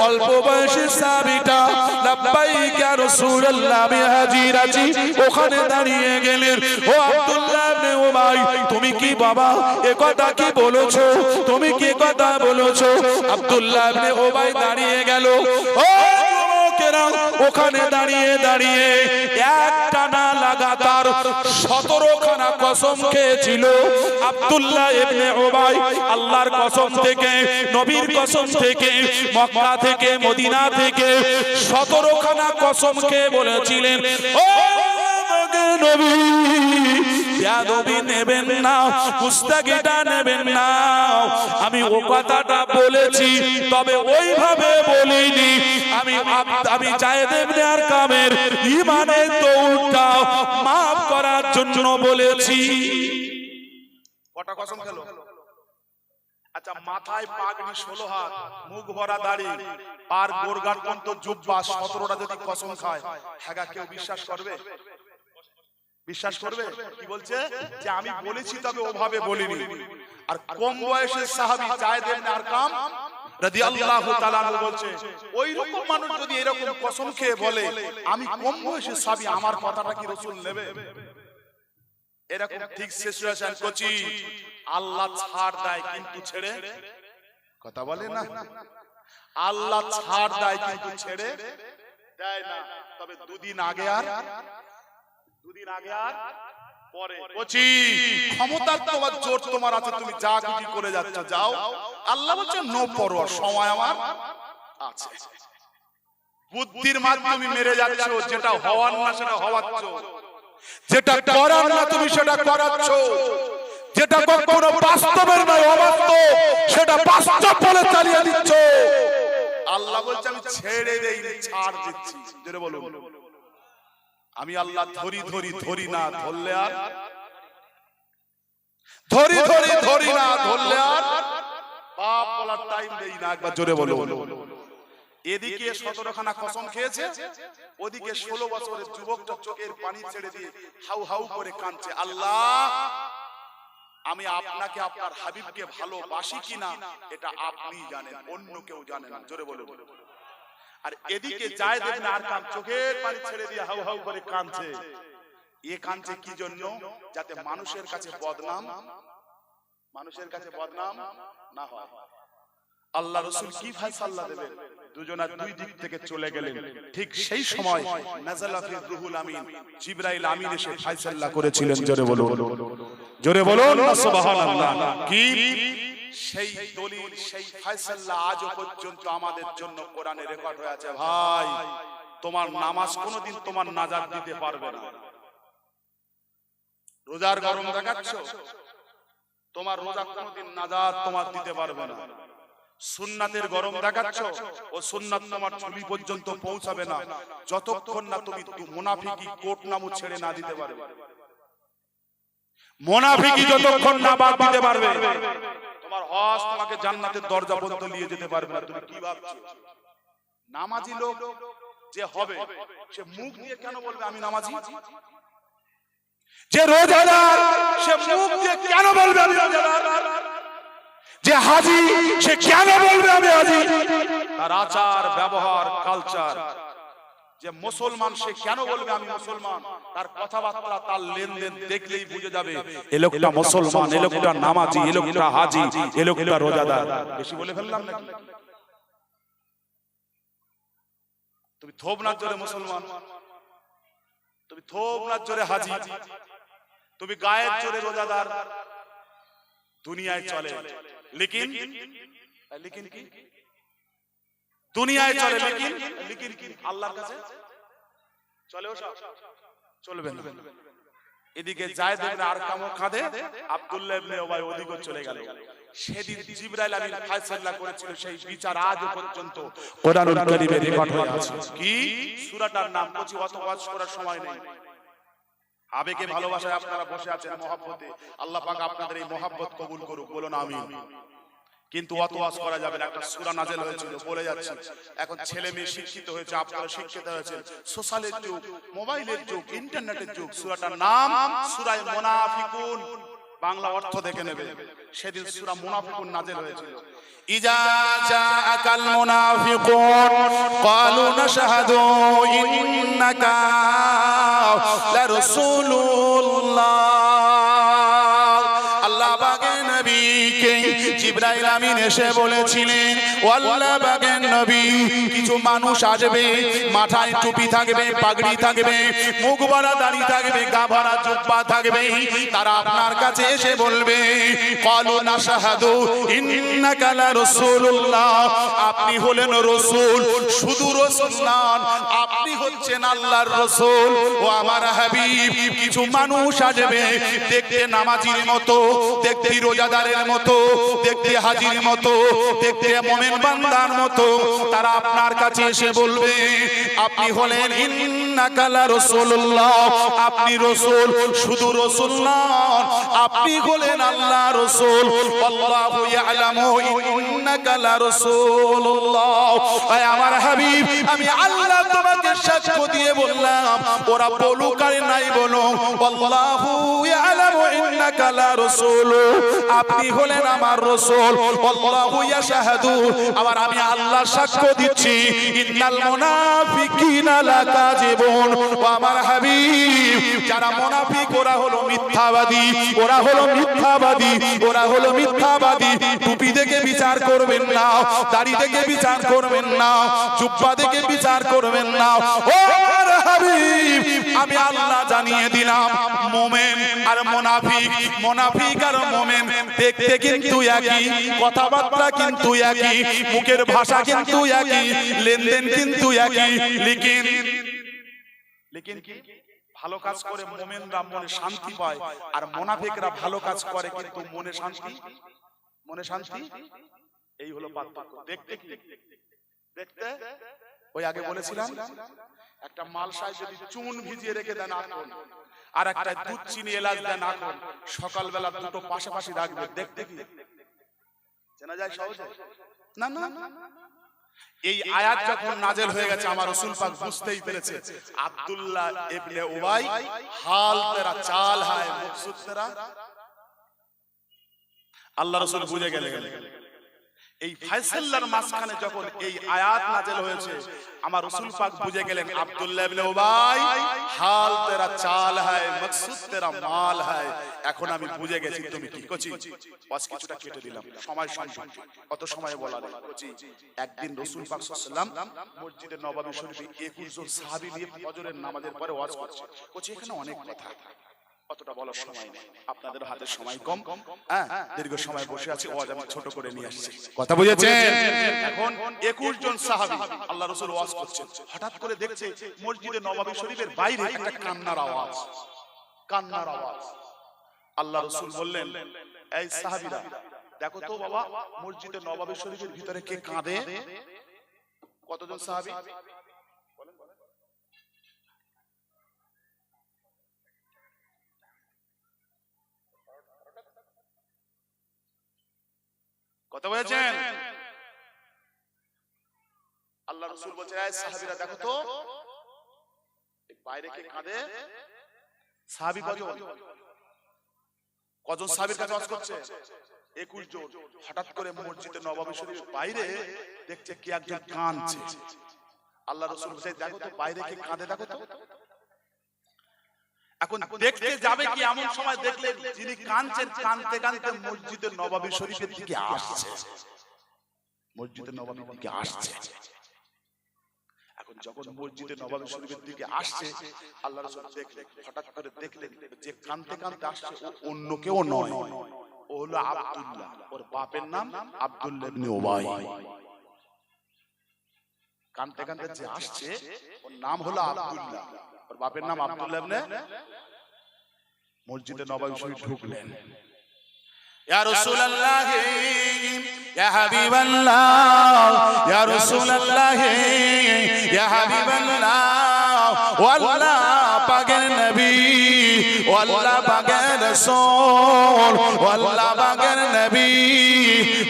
অল্প বয়সী সাহাবীটা লাব্বাইক ইয়া রাসূলুল্লাহ, আমি হাজির আছি, ওখানে দাঁড়িয়ে গেলেন। ও আব্দুল্লাহ ইবনে উবাই, তুমি কি বাবা এ কথা কি বলেছো? তুমি কি কথা বলেছো? আব্দুল্লাহ ইবনে উবাই দাঁড়িয়ে গেল। ও যুবকেরা ওখানে দাঁড়িয়ে দাঁড়িয়ে একটানা লাগাতার 17 খানা কসম খেয়েছিল। আব্দুল্লাহ ইবনে উবাই আল্লাহর কসম থেকে, নবীর কসম থেকে, মক্কা থেকে, মদিনা থেকে 17 খানা কসম খেয়ে বলেছিলেন, ও নবী বেয়াদবি নেবেন না, মুস্তাকিটা নেবেন না। আমি ও কথাটা বলেছি, তবে ওইভাবে বলিনি। আমি জায়েদ ইবনে আরকামের ঈমানের দৌড়টা মাফ করার জন্য বলেছি। কটা কসম খেলো? আচ্ছা, মাথায় পাগড়ি 16 হাত, মুখ ভরা দাড়ি, পার গোরগাট পর্যন্ত জুব্বা, 17টা যদি কসম খায়, হ্যাঁ কেউ বিশ্বাস করবে? বিশ্বাস করবে? কি বলছে যে আমি বলেছি তবে ওভাবে বলিনি। আর কম বয়সের সাহাবী জায়েদ ইবনে আরকাম রাদিয়াল্লাহু তাআলা আনহু বলছে, ওই রকম মানুষ যদি এরকম কসম খেয়ে বলে আমি কম বয়সের সাহাবী, আমার কথাটা কি রাসূল নেবে? এরকম ঠিক সিচুয়েশন কোচি আল্লাহ ছাড় দেয় কিন্তু ছেড়ে, কথা বলে না, আল্লাহ ছাড় দেয় কিন্তু ছেড়ে দেয় না। তবে দুদিন আগে আর পরে কোচি ক্ষমতার তোমার জোর তোমার আছে, তুমি যা কিছু করে যাচ্ছ যাও। আল্লাহ বলছে নো পরোয়া, সময় আমার আছে। বুদ্ধির মাধ্যমে মেরে যাচ্ছ, যেটা হওয়ার না সেটা হওয়াচ্ছ, যেটা করার না তুমি সেটা করাচ্ছ, যেটা কখনো বাস্তবের নয় অবাস্তব সেটা বাস্তব বলে চালিয়ে দিচ্ছ। আল্লাহ বলছে আমি ছেড়ে দেইনি, ছাড় দিচ্ছি। জোরে বলুন, আমি আল্লাহ ধরি না ধরলে আর ধরি না ধরলে আর পাপ বলার টাইম দেই না। একবার জোরে বলুন। এদিকে 17 খানা কসম খেয়েছে, ওদিকে 16 বছরের যুবকটা চোখের পানি ছেড়ে দিয়ে হাউ হাউ করে কাঁদছে, আল্লাহ আমি আপনাকে আপনার হাবিবকে ভালোবাসি কিনা এটা আপনি জানেন, অন্য কেউ জানে না। জোরে বলুন। আর এদিকে জায়েদ ইবনে আরকাম চোখের পানি ছেড়ে দিয়ে হাউ হাউ করে কাঁদছে। এ কাঁদছে কি জন্য? যাতে মানুষের কাছে বদনাম না হয়। আল্লাহ রাসূল কি ফয়সালা দেবেন? দুজনা দুই দিক থেকে চলে গেলেন। ঠিক সেই সময় নাযালা ফি রুহুল আমিন, জিবরাইল আমিন এসে ফয়সালা করেছিলেন। জোরে বলুন, জোরে বলুন সুবহানাল্লাহ। কি সেই দলিল, সেই ফয়সালা আজও পর্যন্ত আমাদের জন্য কোরআনে রেকর্ড হয়ে আছে। ভাই, তোমার নামাজ কোনোদিন তোমার নাজাত দিতে পারবে না। রোজার গরম দেখাচ্ছ, তোমার রোজা কোনোদিন নাজাত তোমার দিতে পারবে না। সুন্নাতের গরম দেখাচ্ছ, ও সুন্নাত তোমার চুলি পর্যন্ত পৌঁছাবে না যতক্ষণ না তুমি মুনাফিকি কোট নামু ছেড়ে না দিতে পারবে। মুনাফিকি যতক্ষণ না বাদ দিতে পারবে, তোমার হজ তোমাকে জান্নাতের দরজা পর্যন্ত নিয়ে যেতে পারবে না। তুমি কি ভাবছো? নামাজি লোক যে হবে সে মুখ দিয়ে কেন বলবে আমি নামাজি? যে রোজাদার সে মুখ দিয়ে কেন বলবে আমি রোজাদার? যে হাজী সে কেন বলবে আমি হাজী? তার আচার ব্যবহার কালচার। যে মুসলমান সে কেন বলবে আমি মুসলমান? তার কথাবার্তা, তার লেনদেন দেখলেই বুঝে যাবে এ লোকটা মুসলমান, এ লোকটা নামাজি, এ লোকটা হাজী, এ লোকটা রোজাদার। বেশি বলে ফেললাম নাকি? তুমি থোবনার জোরে মুসলমান, তুমি থোবনার জোরে হাজী, তুমি গায়ের জোরে রোজাদার। দুনিয়ায় চলে লেকিন কি? দুনিয়ায় চলে লেকিন কি? আল্লাহর কাছে চলে ওসব চলবে না। এদিকে জায়েদ ইবনে আরকাম কাঁদে, আব্দুল্লাহ ইবনে উবাই ওদিকে চলে গেল। সেদিন জিবরাইল আমিন ফয়সালা করেছিল, সেই বিচার আজ পর্যন্ত কোরআনুল কারীমে রেকর্ড হয়ে আছে। কি সূরাটার নাম? বলছি অত ওয়াজ করার সময় নেই। আবেগে ভালোবাসায় আপনারা বসে আছেন, মহব্বতে। আল্লাহ পাক আপনাদের এই মহব্বত কবুল করুক, বলুন আমিন। কিন্তু অত ওয়াজ করা যাবে না। একটা সূরা নাযিল হয়েছিল, বলে যাচ্ছে। এখন ছেলে মেয়ে শিক্ষিত হয়েছে, আপনারা শিক্ষিত হয়েছেন। সোশ্যালের যুগ, মোবাইলের যুগ, ইন্টারনেটের যুগ। সূরাটার নাম সূরা মুনাফিকুন। বাংলা অর্থ দেখে নেবে। সেদিন সূরা মুনাফিকুন নাযিল হয়েছিল। ইজা জাআকাল মুনাফিকুন ক্বালু নাশহাদু ইন্নাকা লারাসূলুল্লাহ। আল্লাহ পাকের নবীকে জিবরাইল আমিন এসে বলেছিলেন ও আল্লাহ পাকের নবী কিছু মানুষ আসবে মাথায় টুপি থাকবে পাগড়ি থাকবে মুখ ভরা দাড়ি থাকবে গা ভরা জুব্বা থাকবে তারা আপনার কাছে এসে বলবে ক্বালু নাশহাদু ইন্নাকা লা রাসূলুল্লাহ আপনি হলেন রাসূল শুধু রাসূল নন আপনি হচ্ছেন আল্লাহর রাসূল ও আমার হাবিব কিছু মানুষ আসবে দেখতে নামাজীর মতো দেখতে রোজাদারের মতো দেখতে হাজীর মতো দেখতে মুমিন বান্দার মতো তারা আপনার কাছে এসে বলবে আপনি হলেন ইন্নাকা লা রাসূলুল্লাহ আপনি রাসূল শুধু রাসূল নন আপনি হলেন আল্লাহর রাসূল আল্লাহু ইয়ালামু ইন্নাকা লা রাসূলুল্লাহ আয় আমার হাবিব আমি আল্লাহ তোমাকে সাক্ষ্য দিয়ে বললাম ওরা বলুক আর নাই বলুক আল্লাহু ইয়ালামু ইন্নাকা লা রাসূল আপনি হলেন আমার রাসূল আল্লাহু ইয়াশহাদু আবার আমি আল্লাহ সাক্ষ্য দিচ্ছি ইন্নাল মুনাফিকিনা লাকাযিবুন ও আমার হাবিব যারা মুনাফিক ওরা হলো মিথ্যাবাদী ওরা হলো মিথ্যাবাদী ওরা হলো মিথ্যাবাদী টুপি দেখে বিচার করবেন না দাড়ি দেখে বিচার করবেন না জুব্বা দেখে বিচার করবেন না ও আমার হাবিব আমি আল্লাহ জানিয়ে দিলাম মুমিন আর মুনাফিক মুনাফিক আর মুমিন দেখতে কিন্তু একই কথাবার্তা কিন্তু একই মুখের ভাষা কিন্তু একই লেনদেন কিন্তু একই লেকিন কি ভালো কাজ করে মুমিনরা মনে শান্তি পায় আর মুনাফিকরা ভালো কাজ করে কিন্তু মনে শান্তি এই হলো পার্থক্য দেখতে কি দেখতে ওই আগে বলেছিলাম একটা মালসায় যদি চুন ভিজিয়ে রেখে দেন এখন আর একটা দুধ চিনি এলাচ দেন এখন সকালবেলা দুটো পাশাপাশি রাখবে দেখতে কি চেনা যায় সহজে না না এই আয়াত যখন নাজেল হয়ে গেছে আমার রাসূল পাক বুঝতেই পেরেছে আব্দুল্লাহ ইবনে উবাই হাল তেরা চাল হায় মকসুদ তেরা আল্লাহ রাসূল বুঝে গেলেন এই ফায়সালার মাঝখানে যখন এই আয়াত নাজেল হয়েছে আমার রাসূল পাক বুঝে গেলেন আব্দুল্লাহ ইবনে উবাই হাল তেরা চাল হায় মকসুদ তেরা মাল হায় এখন আমি বুঝে গেছি তুমি কি করছিস বাস কিছুটা কেটে দিলাম সময় সংকট কত সময় বলা নেই কোচি একদিন রাসূল পাক সাল্লাল্লাহু আলাইহি ওয়াসাল্লাম মসজিদে নববী শরীফে 21 জন সাহাবী নিয়ে ফজরের নামাজের পরে ওয়াজ করছে কোচি এখানে অনেক কথা কতটা বলার সময় নেই আপনাদের হাতে সময় কম হ্যাঁ দীর্ঘ সময় বসে আছি ওয়াজ আমি ছোট করে নিয়ে আসছি কথা বুঝেছেন এখন 21 জন সাহাবী আল্লাহ রাসূল ওয়াজ করছেন হঠাৎ করে দেখছে মসজিদে নববী শরীফের বাইরে একটা কান্নার আওয়াজ আল্লাহ রাসূল বললেন এই সাহাবীরা দেখো তো বাবা মসজিদে নববী শরীফের ভিতরে কে কাঁদে কতজন সাহাবী কথা বলেছেন আল্লাহ রাসূল বলছে এই সাহাবীরা দেখো তো বাইরে কে কাঁদে সাহাবী কজন সাহাবীর কাছে ওয়াজ করছে 21 জন হঠাৎ করে মসজিদে নববী শরীফের বাইরে দেখছে কি একজন কাঁদছে আল্লাহ রাসূল বলছে দেখো তো বাইরে কে কাঁদে দেখো তো এখন দেখতে যাবে কি এমন সময় দেখলেন যিনি কাঁদছেন কাঁদতে কাঁদতে মসজিদে নববী শরীফের দিকে আসছে মসজিদে নববীর দিকে আসছে এখন যখন মসজিদে নববী শরীফের দিকে আসছে আল্লাহ রাসূল দেখলেন হঠাৎ করে দেখলেন যে কাঁদতে কাঁদতে আসছে ও অন্য কেউ নয় ও হলো আব্দুল্লাহ ওর বাপের নাম আব্দুল্লাহ ইবনে উবাই কাঁদতে কাঁদতে যে আসছে ওর নাম হলো আব্দুল্লাহ ওর বাপের নাম আব্দুল্লাহ ইবনে মসজিদে নববী শরীফ ঢুকলেন ইয়া রাসূলুল্লাহ ইয়া হাবিবাল্লাহ ইয়া রাসূলুল্লাহ ইয়া হাবিবাল্লাহ ওয়াল্লাহ পাকের নবী ওয়াল্লাহ পাকের রাসূল ওয়াল্লাহ পাকের নবী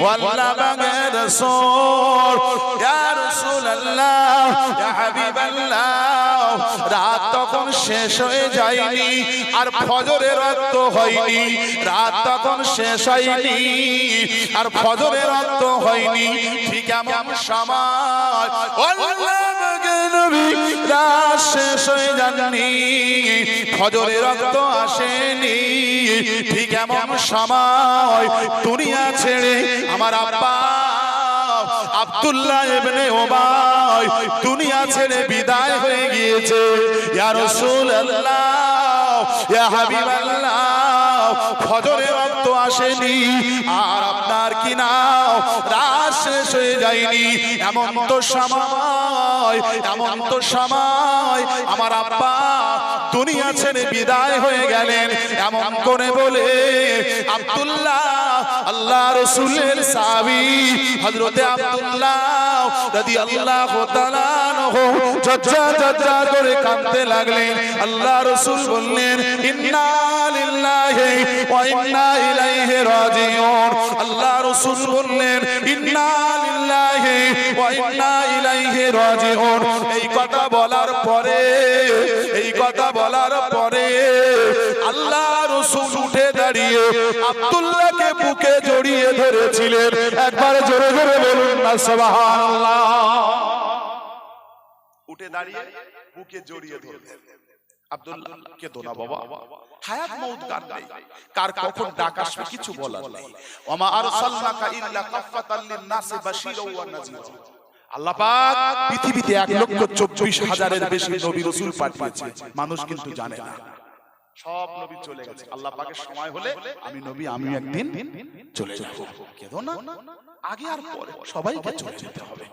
ওয়াল্লাহ পাকের রাসূল ইয়া রাসূলুল্লাহ ইয়া হাবিবাল্লাহ রাত তখন শেষ হয়ে যায়নি আর ফজরের রক্ত হয়নি রাত তখন শেষ হয়নি আর ফজরের রক্ত হয়নি ঠিক এমন সময় আল্লাহ নবী রাত শেষ হয়ে যাননি, ফজরের রক্ত আসেনি, ঠিক এমন সময় দুনিয়া ছেড়ে আমার আব্বা আব্দুল্লাহ ইবনে উবাই দুনিয়া ছেড়ে বিদায় হয়ে গিয়েছে। ইয়া রাসূলুল্লাহ, ইয়া হাবিবাল্লাহ, ফজরের রক্ত আসেনি আর আপনার কি নাও রাত শেষ হয়ে যায়নি, এমন তো সময় আমার আব্বা দুনিয়া ছেড়ে বিদায় হয়ে গেলেন। এমন করে বলে আব্দুল্লাহ আল্লাহ রাসূলের সাহাবী হযরতে আব্দুল্লাহ রাদিয়াল্লাহু তাআলা আনহু ঝরঝর করে কাঁদতে লাগলেন। আল্লাহ রাসূল বললেন, ইন্না লিল্লাহি ওয়া ইন্না ইলাইহি রাজিউন। আল্লাহ রাসূল বললেন, ইন্না লিল্লাহি ওয়া ইন্না ইলাইহি রাজিউন। এই কথা বলার পরে আল্লাহ রাসূল উঠে দাঁড়িয়ে আব্দুল্লাহকে বুকে জড়িয়ে ধরেছিলেন। একবার জোরে জোরে বলুন না সুবহানাল্লাহ। উঠে দাঁড়িয়ে বুকে জড়িয়ে ধরলেন। আব্দুল্লাহ কে দোনা বাবা, হায়াত মউত কার নেই, কার কখন ডাক আসবে কিছু বলার নেই। ওমা আরসালনাকা ইল্লা কাফফাতাল লিন-নাসি বাশীরাও ওয়া নাযীরা। আল্লাহ পাক পৃথিবীতে 1,24,000-এর বেশি নবী রাসূল পাঠিয়েছে, মানুষ কিন্তু জানে না। সব নবী চলে গেছে, আল্লাহ পাকের সময় হলে আমি একদিন চলে যাব। কেঁদো না, আগে আর পরে সবাইকে চলে যেতে হবে।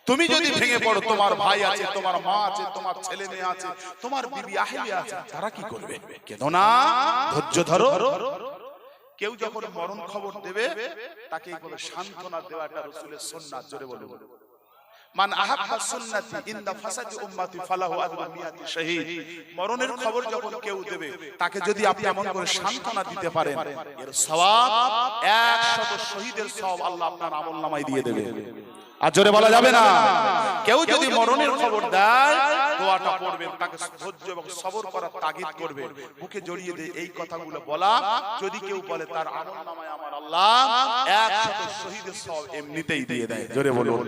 তুমি যদি ভেঙে পড়ো, তোমার ভাই আছে, তোমার মা আছে, তোমার ছেলে মেয়ে আছে, তোমার বিবি আহলি আছে, তারা কি করবে? কেঁদো না, ধৈর্য ধরো। কেউ যখন মরণ খবর দেবে তাকে বলে সান্ত্বনা দেওয়াটা রাসূলের সুন্নাত। জোরে বলো, মান আহাব্বা সুন্নতি ইনদা ফাসাদি উম্মতি ফালাহু আজরু মিয়াতি শাহীদ। মরণের খবর যখন কেউ দেবে তাকে যদি আপনি এমন করে সান্ত্বনা দিতে পারেন, এর সওয়াব 100 শহীদের সওয়াব আল্লাহ আপনার আমলনামায় দিয়ে দেবে। আর জোরে বলা যাবে না। কেউ যদি মরণের খবর দেয়, দোয়াটা পড়বেন, তাকে ধৈর্য এবং সবর করার তাগিদ করবেন, বুকে জড়িয়ে দিয়ে এই কথাগুলো বলা। যদি কেউ বলে তার আমলনামায় আমার আল্লাহ 100 শহীদের সওয়াব এমনিতেই দিয়ে দেয়। জোরে বলুন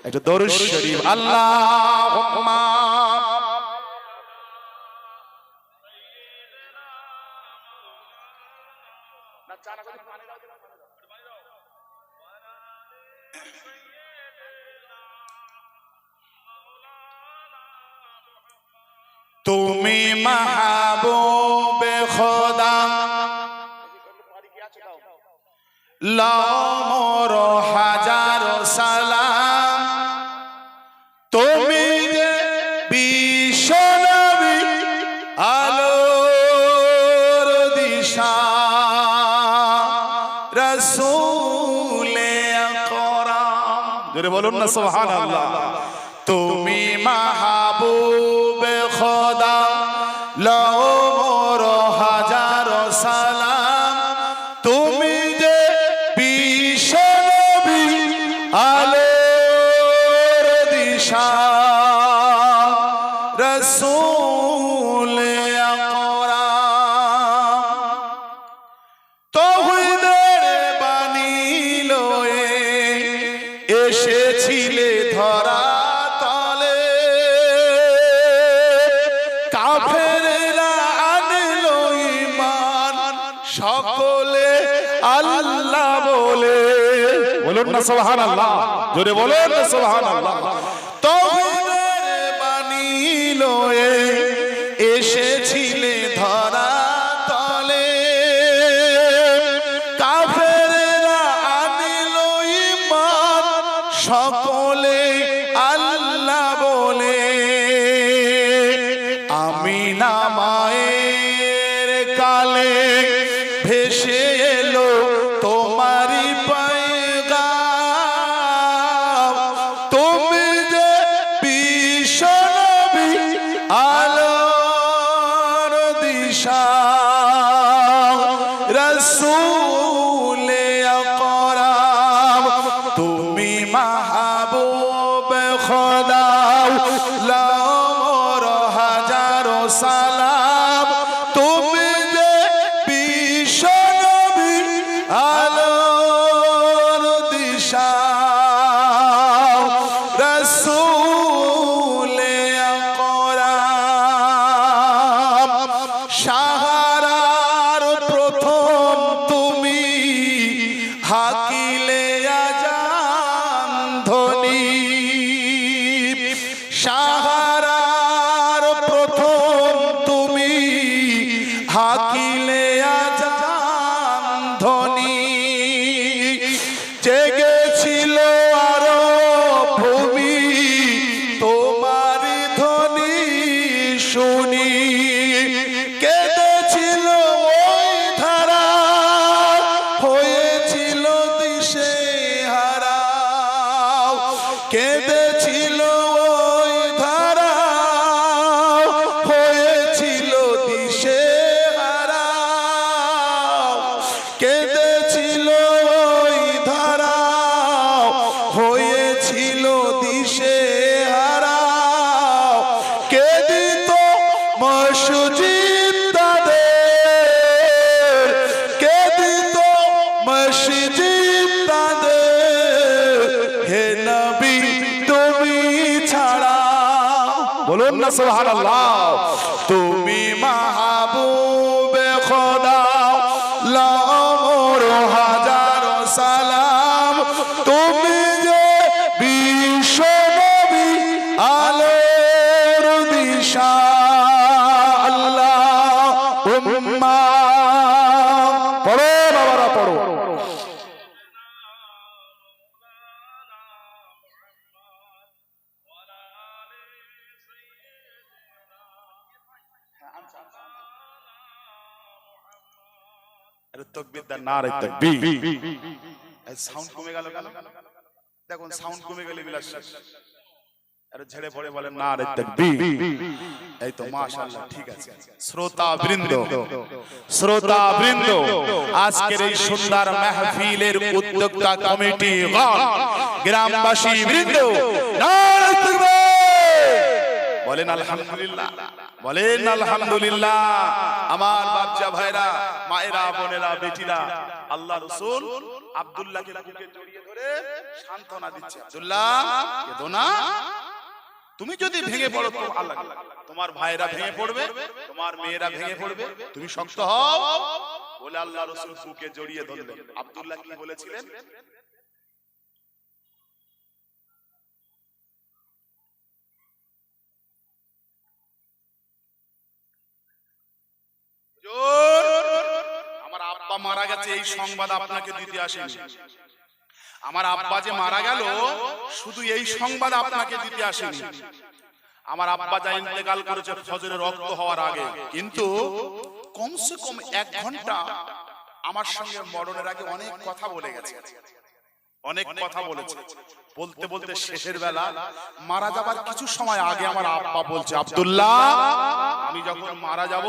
একটা দরুদ শরীফ, আল্লাহুম্মা না চানা করে পানি দাও। তুমি মাহবুবে খোদা, লামর হাজার সালাম। তুমি যে বিশ্ব নবী, আলোর দিশা, রাসূলে আকরাম। জোরে বলুন না সুবহানাল্লাহ। তুমি মাহবুবে খোদা, লামর হাজার সালাম। তুমি যে বিশ্ব নবী, আলোর দিশা, রাসূলে আকরাম। তাওহীদের বাণী লয়ে এসেছিলে ধরা তলে, কাফেররা আনলো ঈমান, সকলে আল্লাহ বলে। বলুন না সুবহানাল্লাহ, জোরে বলুন না সুবহানাল্লাহ। তাওহীদের বাণী লয়ে এসেছিলে ধরা তলে, কাফেররা আনলো ঈমান, সকলে আল্লাহ বলে। আমিনা মায়ের কালে ভেসে এলো তোমারি পয়গাম। তুমি যে বিশ্ব নবী, আলোর দিশা, রাসূলে আকরাম। তুমি মাহবুবে খোদা, লামর হাজার সালাম। তুমি যে বিশ্ব নবী, আলোর দিশা, রাসূলে ধ্বনি জেগেছিল আরো ভূমি তোমার ধ্বনি শুনি কেঁদেছিল ওই ধারা হয়েছিল দিশে হারা কেঁদেছিল ওই ধারা হয়েছিল দিশে হারা কেঁদেছিল ওই ধারা হয়েছিল দিশে হারা কে দিত মসজিদ তাদের কে দিত মসজিদ তাদের হে নবী তুমি ছাড়া বলুন না সুবহানাল্লাহ তুমি মাহবুবে খোদা লামর হাজারো সালাম তুমি যে বিশ্ব নবী আলোর দিশা আল্লাহুম্মা পড়ো বাবারা পড়ো আরে তাকবীর দেন নারে তাকবীর এই সাউন্ড কমে গেল কেন দেখুন সাউন্ড কমে গেলে বিলাস আরে ঝেড়ে পড়ে বলেন নারে তাকবীর এই তো মাশাআল্লাহ ঠিক আছে শ্রোতা বৃন্দ আজকের এই সুন্দর মাহফিলের উদ্যোক্তা কমিটি গ্রামবাসী বৃন্দ নারে তাকবীর বলেন আলহামদুলিল্লাহ বলেন আলহামদুলিল্লাহ আমার বাচ্চা ভাইরা মায়েরা বোনেরা বেটিরা আল্লাহ রাসূল আব্দুল্লাহকে বুকে জড়িয়ে ধরে সান্ত্বনা দিচ্ছে আব্দুল্লাহ কেঁদো না তুমি যদি ভেঙে পড়ো তো আল্লাহ তোমার ভাইরা ভেঙে পড়বে তোমার মেয়েরা ভেঙে পড়বে তুমি শক্ত হও বলে আল্লাহ রাসূল বুকে জড়িয়ে ধরলেন আব্দুল্লাহ কি বলেছিলেন আমার আব্বা মারা গেছে এই সংবাদ আপনাকে দিতে আসেনি আমার আব্বা যে মারা গেল শুধু এই সংবাদ আপনাকে দিতে আসেনি আমার আব্বা যা ইন্তেকাল করেছে ফজরের রক্ত হওয়ার আগে কিন্তু কমসে কম 1 ঘন্টা আমার সঙ্গে মরণের আগে অনেক কথা বলে গেছে অনেক কথা বলেছে বলতে বলতে শেষের বেলা মারা যাবার কিছু সময় আগে আমার আব্বা বলছে আব্দুল্লাহ আমি যখন মারা যাব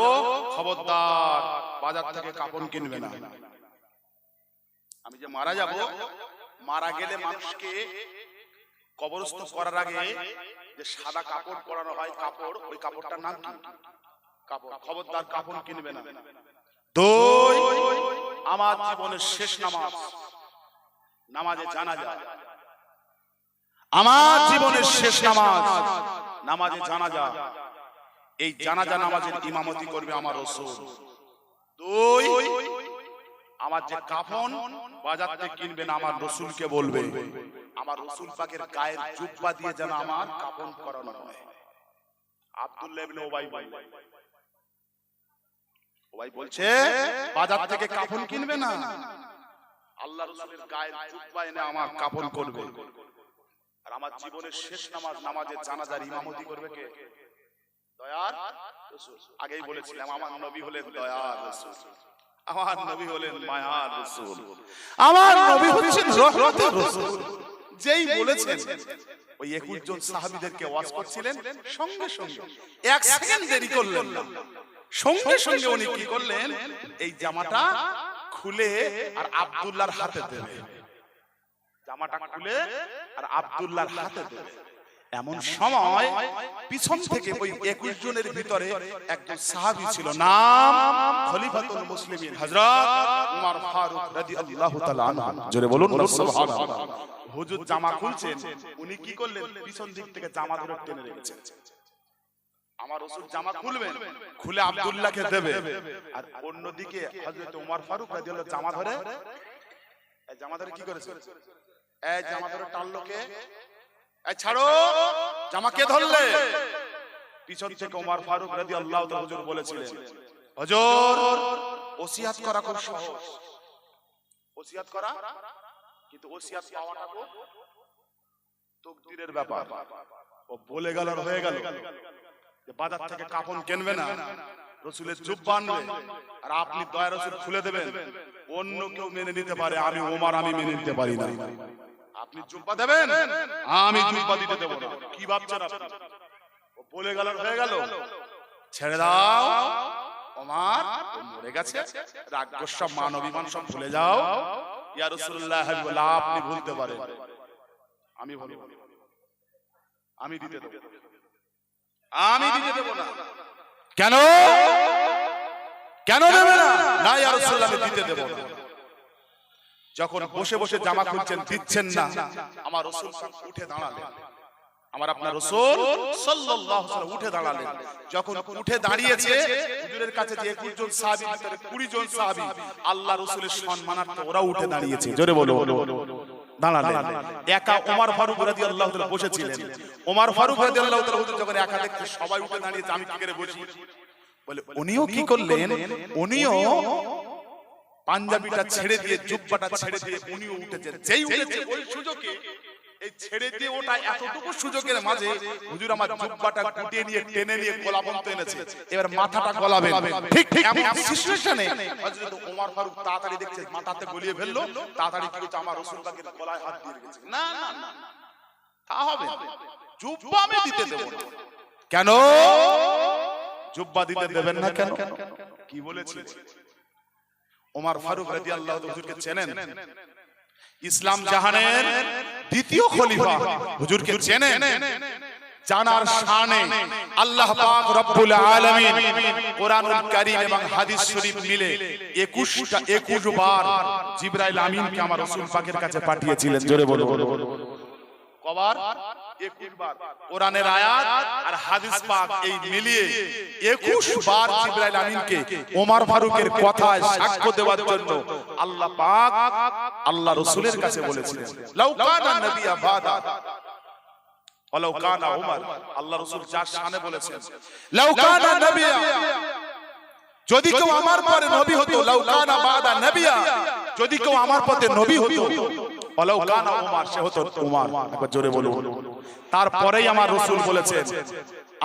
খবরদার বাজার থেকে কাপড় কিনবে না আমি যে মারা যাব মারা গেলে মানুষকে কবরস্থ করার আগে যে সাদা কাপড় পরানো হয় কাপড় ওই কাপড়টার নাম কি কাপড় খবরদার কাপড় কিনবে না দুই আমার জীবনের শেষ নামাজ নামাজে জানাজা আমার জীবনের শেষ নামাজ নামাজে জানাজা এই জানাজা নামাজের ইমামতি করবে আমার রাসূল দুই আমার যে কাফন বাজার থেকে কিনবেন আমার রাসূলকে বলবে আমার রাসূল পাকের গায়ের জুব্বা দিয়ে যেন আমার কাফন করানো হয় আব্দুল্লাহ ইবনে উবাই বলছে বাজার থেকে কাফন কিনবে না আল্লাহ রাসূলের গায়ের জুব্বা এনে আমার কাফন করবে আর আমার জীবনের শেষ নামাজ নামাজে জানাজার ইমামতি করবে কে দয়ার রাসূল আগেই বলেছিলাম আমার নবী হলেন দয়ার রাসূল আমার নবী হলেন মায়ার রাসূল আমার নবী হচ্ছেন রহমতের রাসূল যেই বলেছেন ওই 21 জন সাহাবীদেরকে ওয়াজ করছিলেন সঙ্গে সঙ্গে 1 সেকেন্ড দেরি করলেন না সঙ্গে সঙ্গে উনি কি করলেন এই জামাটা খুলে আর আব্দুল্লাহর হাতে দেবে জামাটা খুলে আর আব্দুল্লাহর হাতে দেবে এমন সময় পিছন থেকে ওই 21 জনের ভিতরে একজন সাহাবী ছিল নাম খলিফাতুল মুসলিমিন হযরত উমর ফারুক রাদিয়াল্লাহু তাআলা আনহু জোরে বলুন সুবহানাল্লাহ হুজুর জামা খুলছেন উনি কি করলেন পিছন দিক থেকে জামা ধরে টেনে রেখেছেন আমার রাসূল জামা খুলবেন খুলে আব্দুল্লাহকে দেবে আর অন্যদিকে হযরত উমর ফারুক রাদিয়াল্লাহু জামা ধরে এই জামা ধরে কি করেছে এই জামা ধরে টানলো কে এই ছাড়ো জামা কে ধরলে পিছন থেকে ওমর ফারুক রাদিয়াল্লাহু তাআলা হুজুর বলেছিলেন হুজুর ওসিয়াত করা খুব সহজ ওসিয়াত করা, কিন্তু ওসিয়াত পাওয়াটা তো তাকদীরের ব্যাপার। ও বলে গেল আর হয়ে গেল যে বাজার থেকে কাফন কিনবে না, রসুলের জুব্বা আনবে, আর আপনি দয়া রসুল খুলে দেবেন। অন্য কেউ মেনে নিতে পারে, আমি ওমর আমি মেনে নিতে পারি না। আপনি জুব্বা দেবেন, আমি জুব্বা দিতে দেব না। কি ভাবছেন আপনি? ও বলে গেল আর হয়ে গেল, ছেড়ে দাও। ওমর মরে গেছে, রাগ গোসা মান অভিমান সব ভুলে যাও। ইয়া রাসূলুল্লাহ হাবিবাল্লাহ, আপনি ভুলতে পারেন, আমি ভুলব, আমি দিতে দেব, আমি দিতে দেব না। কেন কেন দেবে না? না ইয়া রাসূলুল্লাহ, আমি দিতে দেব না। যখন বসে বসে জামা খুলছেন, দিচ্ছেন না, আমার রাসূল উঠে দাঁড়ালেন। আমার আপনার রাসূল সাল্লাল্লাহু আলাইহি ওয়াসাল্লাম উঠে দাঁড়ালেন। যখন উঠে দাঁড়িয়েছে, হুজুরের কাছে যে 21 জন সাহাবী, ভিতরে 20 জন সাহাবী আল্লাহ রাসূলের সম্মানার্থে ওরা উঠে দাঁড়িয়েছে। জোরে বলো, দাঁড়ালেন। একা ওমর ফারুক রাদিয়াল্লাহু তাআলা বসেছিলেন। ওমর ফারুক রাদিয়াল্লাহু তাআলা হুজুর যখন একা দেখতে সবাই উঠে দাঁড়িয়েছে, আমি কি করে বসি? বলে উনিও কি করলেন, উনিও পাঞ্জাবিটা ছেড়ে দিয়ে, জুব্বাটা ছেড়ে দিয়ে উনিও উঠেছেন। যেই উঠেছে ওই সুযোগে, এই ছেড়ে দিয়ে ওটা এতটুকু সুযোগের মাঝে হুজুর আমার জুব্বাটা গুটিয়ে নিয়ে টেনে নিয়ে গলা পর্যন্ত এনেছে। এবার মাথাটা গলাবেন, ঠিক এমন সিচুয়েশনে হযরত ওমর ফারুক তাড়াতাড়ি দেখছে মাথাতে গলিয়ে ফেললো, তাড়াতাড়ি কি হচ্ছে, আমার রাসূল পাকের গলায় হাত দিয়ে গেছে। না না না, তা হবে না, জুব্বা আমি দিতে দেব না। কেন জুব্বা দিতে দেবেন না? কেন? কি বলেছে? ওমর ফারুক রাদিয়াল্লাহু তাআলা হুজুরকে চেনেন, ইসলাম জাহানের দ্বিতীয় খলিফা, হুজুরকে চেনেন। জানার শানে আল্লাহ পাক রব্বুল আলামিন কোরআনুল কারীম এবং হাদিস শরীফ মিলে 21 বার জিবরাইল আমিনকে আমার রাসূল পাকের কাছে পাঠিয়েছিলেন। জোরে বলো, কবার? 21 বার। কোরআনের আয়াত আর হাদিস পাক এই মিলিয়ে 21 বার জিবরাইল আমিনকে ওমর ফারুকের কথায় সাক্ষ্য দেওয়ার জন্য আল্লাহ পাক আল্লাহ রাসূলের কাছে বলেছিলেন, লাউ কানা নবিয়া বাদা ওয়ালাউ কানা ওমর। আল্লাহ রাসূল যার শানে বলেছেন, লাউ কানা নবিয়া, যদি কেউ আমার পরে নবী হতো, লাউ কানা বাদা নবিয়া, যদি কেউ আমার পথে নবী হতো, ওয়ালাউ কানা ওমর, সে হতো ওমর। একবার জোরে বলুন। তারপরেই আমার রাসূল বলেছেন,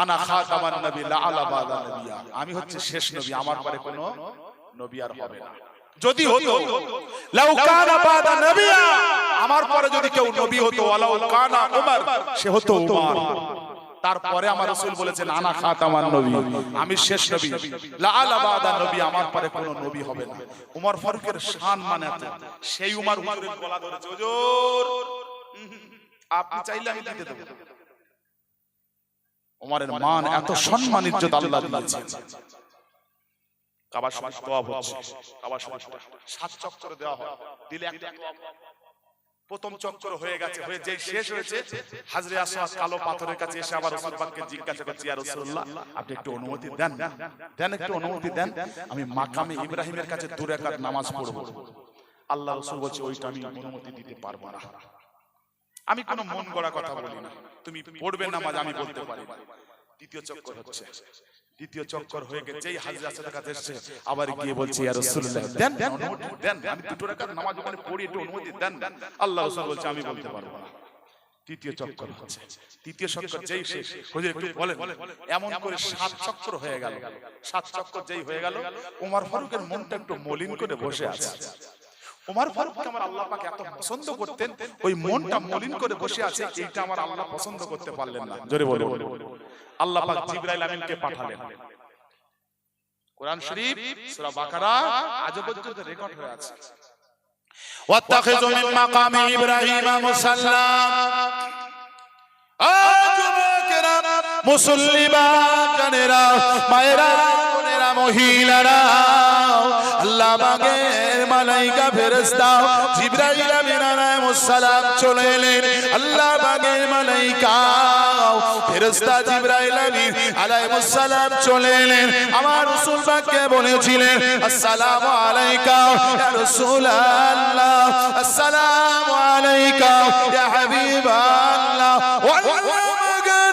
আনা খাতামান নবী লা আলা বাদা নবিয়া, আমি হচ্ছে শেষ নবী, আমার পরে কোনো নবী আর হবে না। যদি হতো লাউ কানা বাদা নবিয়া, আমার পরে যদি কেউ নবী হতো, ওয়ালাউ কানা ওমর, সে হতো ওমর। তারপরে আমার রাসূল বলেছেন, আনা খাতামান নবী, আমি শেষ নবী, লা আলা বাদা নবী, আমার পরে কোনো নবী হবে না। ওমর ফারুকের শান মানে এত, সেই ওমর হুজুরের গলা ধরেছে, হুজুর আপনি চাইলে আমি দিতে দেব। ওমরের মান এত, সম্মান ইজ্জত আল্লাহ দিয়েছেন। কাবা শরীফ তওয়াফ হচ্ছে, কাবা শরীফটা 7 চক্কর দেওয়া হয়, দিলে একটা প্রথম চক্কর হয়ে গেছে, হয়ে যেই শেষ হয়েছে, হাজরে আসওয়াদ কালো পাথরের কাছে এসে আবার রাসূল পাককে জিজ্ঞাসা করছে, ইয়া রাসূলুল্লাহ আপনি একটু অনুমতি দেন, দেন একটু অনুমতি দেন, আমি মাকামে ইব্রাহিমের কাছে 2 রাকাত নামাজ পড়ব। আল্লাহ রাসূল বলছে, ওইটা আমি অনুমতি দিতে পারবো না, আমি কোনো মন গড়া কথা বলি না, তুমি পড়বে নামাজ আমি বলতে পারি না। দ্বিতীয় চক্কর হচ্ছে, দ্বিতীয় চক্কর হয়ে গেছে, যেই হাজরে আসওয়াদের কাছে এসেছে, আবার গিয়ে বলছে, ইয়া রাসূলুল্লাহ দেন অনুমতি দেন, আমি 2 রাকাত নামাজ ওখানে পড়ি, একটু অনুমতি দেন। আল্লাহ রাসূল বলছে, আমি বলতে পারবো না। তৃতীয় চক্কর হচ্ছে, তৃতীয় চক্কর যেই শেষ, হুজুর একটু বলেন, এমন করে 7 চক্কর হয়ে গেল। 7 চক্কর যেই হয়ে গেল, ওমর ফারুকের মনটা একটু মলিন করে বসে আছে। ওমর ফারুককে আমার আল্লাহ পাক এত পছন্দ করতেন, ওই মনটা মলিন করে বসে আছে, এইটা আমার আল্লাহ পছন্দ করতে পারলেন না। জোরে বলো। আল্লাহ পাক জিবরাইল আমিনকে পাঠালেন। কোরআন শরীফ সূরা বাকারা আজ পর্যন্ত রেকর্ড হয়ে আছে, ওয়াত্তাখিযু মিন মাকামি ইব্রাহিমা মুসাল্লা। যুবকেরা, মুসল্লিবা, জানেরা, মায়েরা, বোনেরা, মহিলারা, আল্লাহ পাকের মালায়েকা ফেরেশতা জিবরাইল আমিন আলাইহিস সালাম চলে এলেন। আল্লাহ পাকের মালায়েকা ফেরেশতা জিবরাইল আমিন আলাইহিস সালাম চলে এলেন, আমার রাসূল পাককে বলেছিলেন, আসসালামু আলাইকা ইয়া রাসূলুল্লাহ, আসসালামু আলাইকা ইয়া হাবিবাল্লাহ।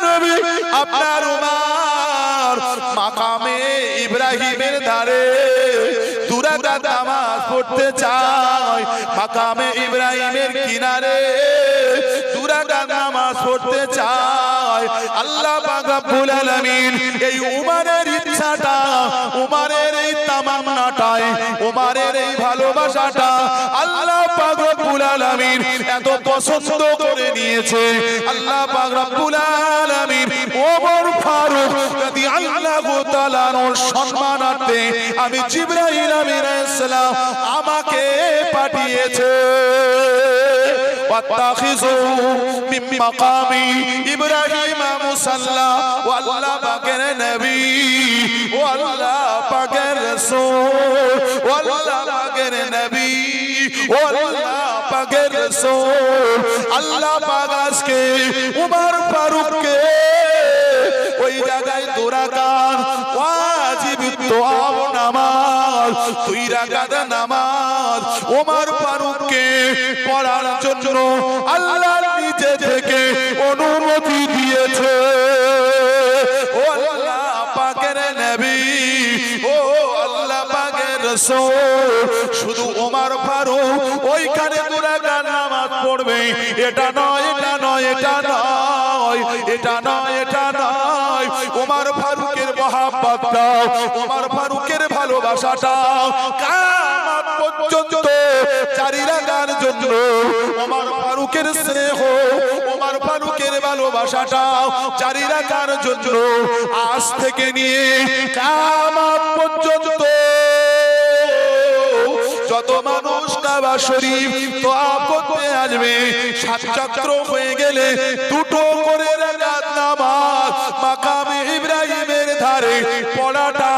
নবী আপনার উমর মাকামে ইব্রাহিমের ধারে 2 রাকাত নামাজ পড়তে চাই, মাকামে ইব্রাহিমের কিনারে 2 রাকাত নামাজ পড়তে চাই। আল্লাহ পাক রব্বুল আলামিন এই উমরের ইচ্ছাটা, উমরের এই তামান্নাটাই, উমরের এই ভালোবাসাটা আল্লাহ পাক রব্বুল আলামিন এত পছন্দ করে নিয়েছে। আল্লাহ পাক রব্বুল আলামিন ওমর ফারুক রাদিয়াল্লাহু তাআলার সম্মানার্থে আমি জিবরাইল আলাইহিস সালাম আমাকে পাঠিয়েছে। ওয়াত্তাখিযু মিন মাকামি ইব্রাহিম মুসাল্লা, ও আল্লাহ পাকের নবী, ও আল্লাহ পাকের রাসূল, ও আল্লাহ পাকের নবী, ও আল্লাহ পাকের রাসূল। আল্লাহ পাক আজকে উমর ফারুককে ওই জায়গায় 2 রাকাত ওয়াজিব তোয়াব নামাজ, 2 রাকাত নামাজ ওমর ফারুককে পড়ার জন্য আল্লাহ নিজে থেকে অনুমতি দিয়েছে। ও আল্লাহ পাকের নবী, ও আল্লাহ পাকের রাসূল, শুধু ওমর ফারুক ওইখানে 2 রাকাত নামাজ পড়বে এটা নয়, এটা নয়, এটা নয়, এটা নয়, এটা নয়। ওমর ফারুকের মহব্বতটা, ওমর ফারুকের ভালোবাসাটা কিয়ামত পর্যন্ত জারি রাখার জন্য ওমর ফারুকের স্নেহ, ওমর ফারুকের ভালোবাসাটা জারি রাখার জন্য আজ থেকে নিয়ে কিয়ামত পর্যন্ত যত মানুষ কাবা শরীফ তোয়াফ করতে আসবে 7 চক্র হয়ে গেলে 2 করে রাকাত নামাজ মাকামে ইব্রাহিমের ধারে পড়াটা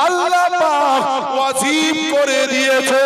আল্লাহ পাক ওয়াজিব করে দিয়েছে।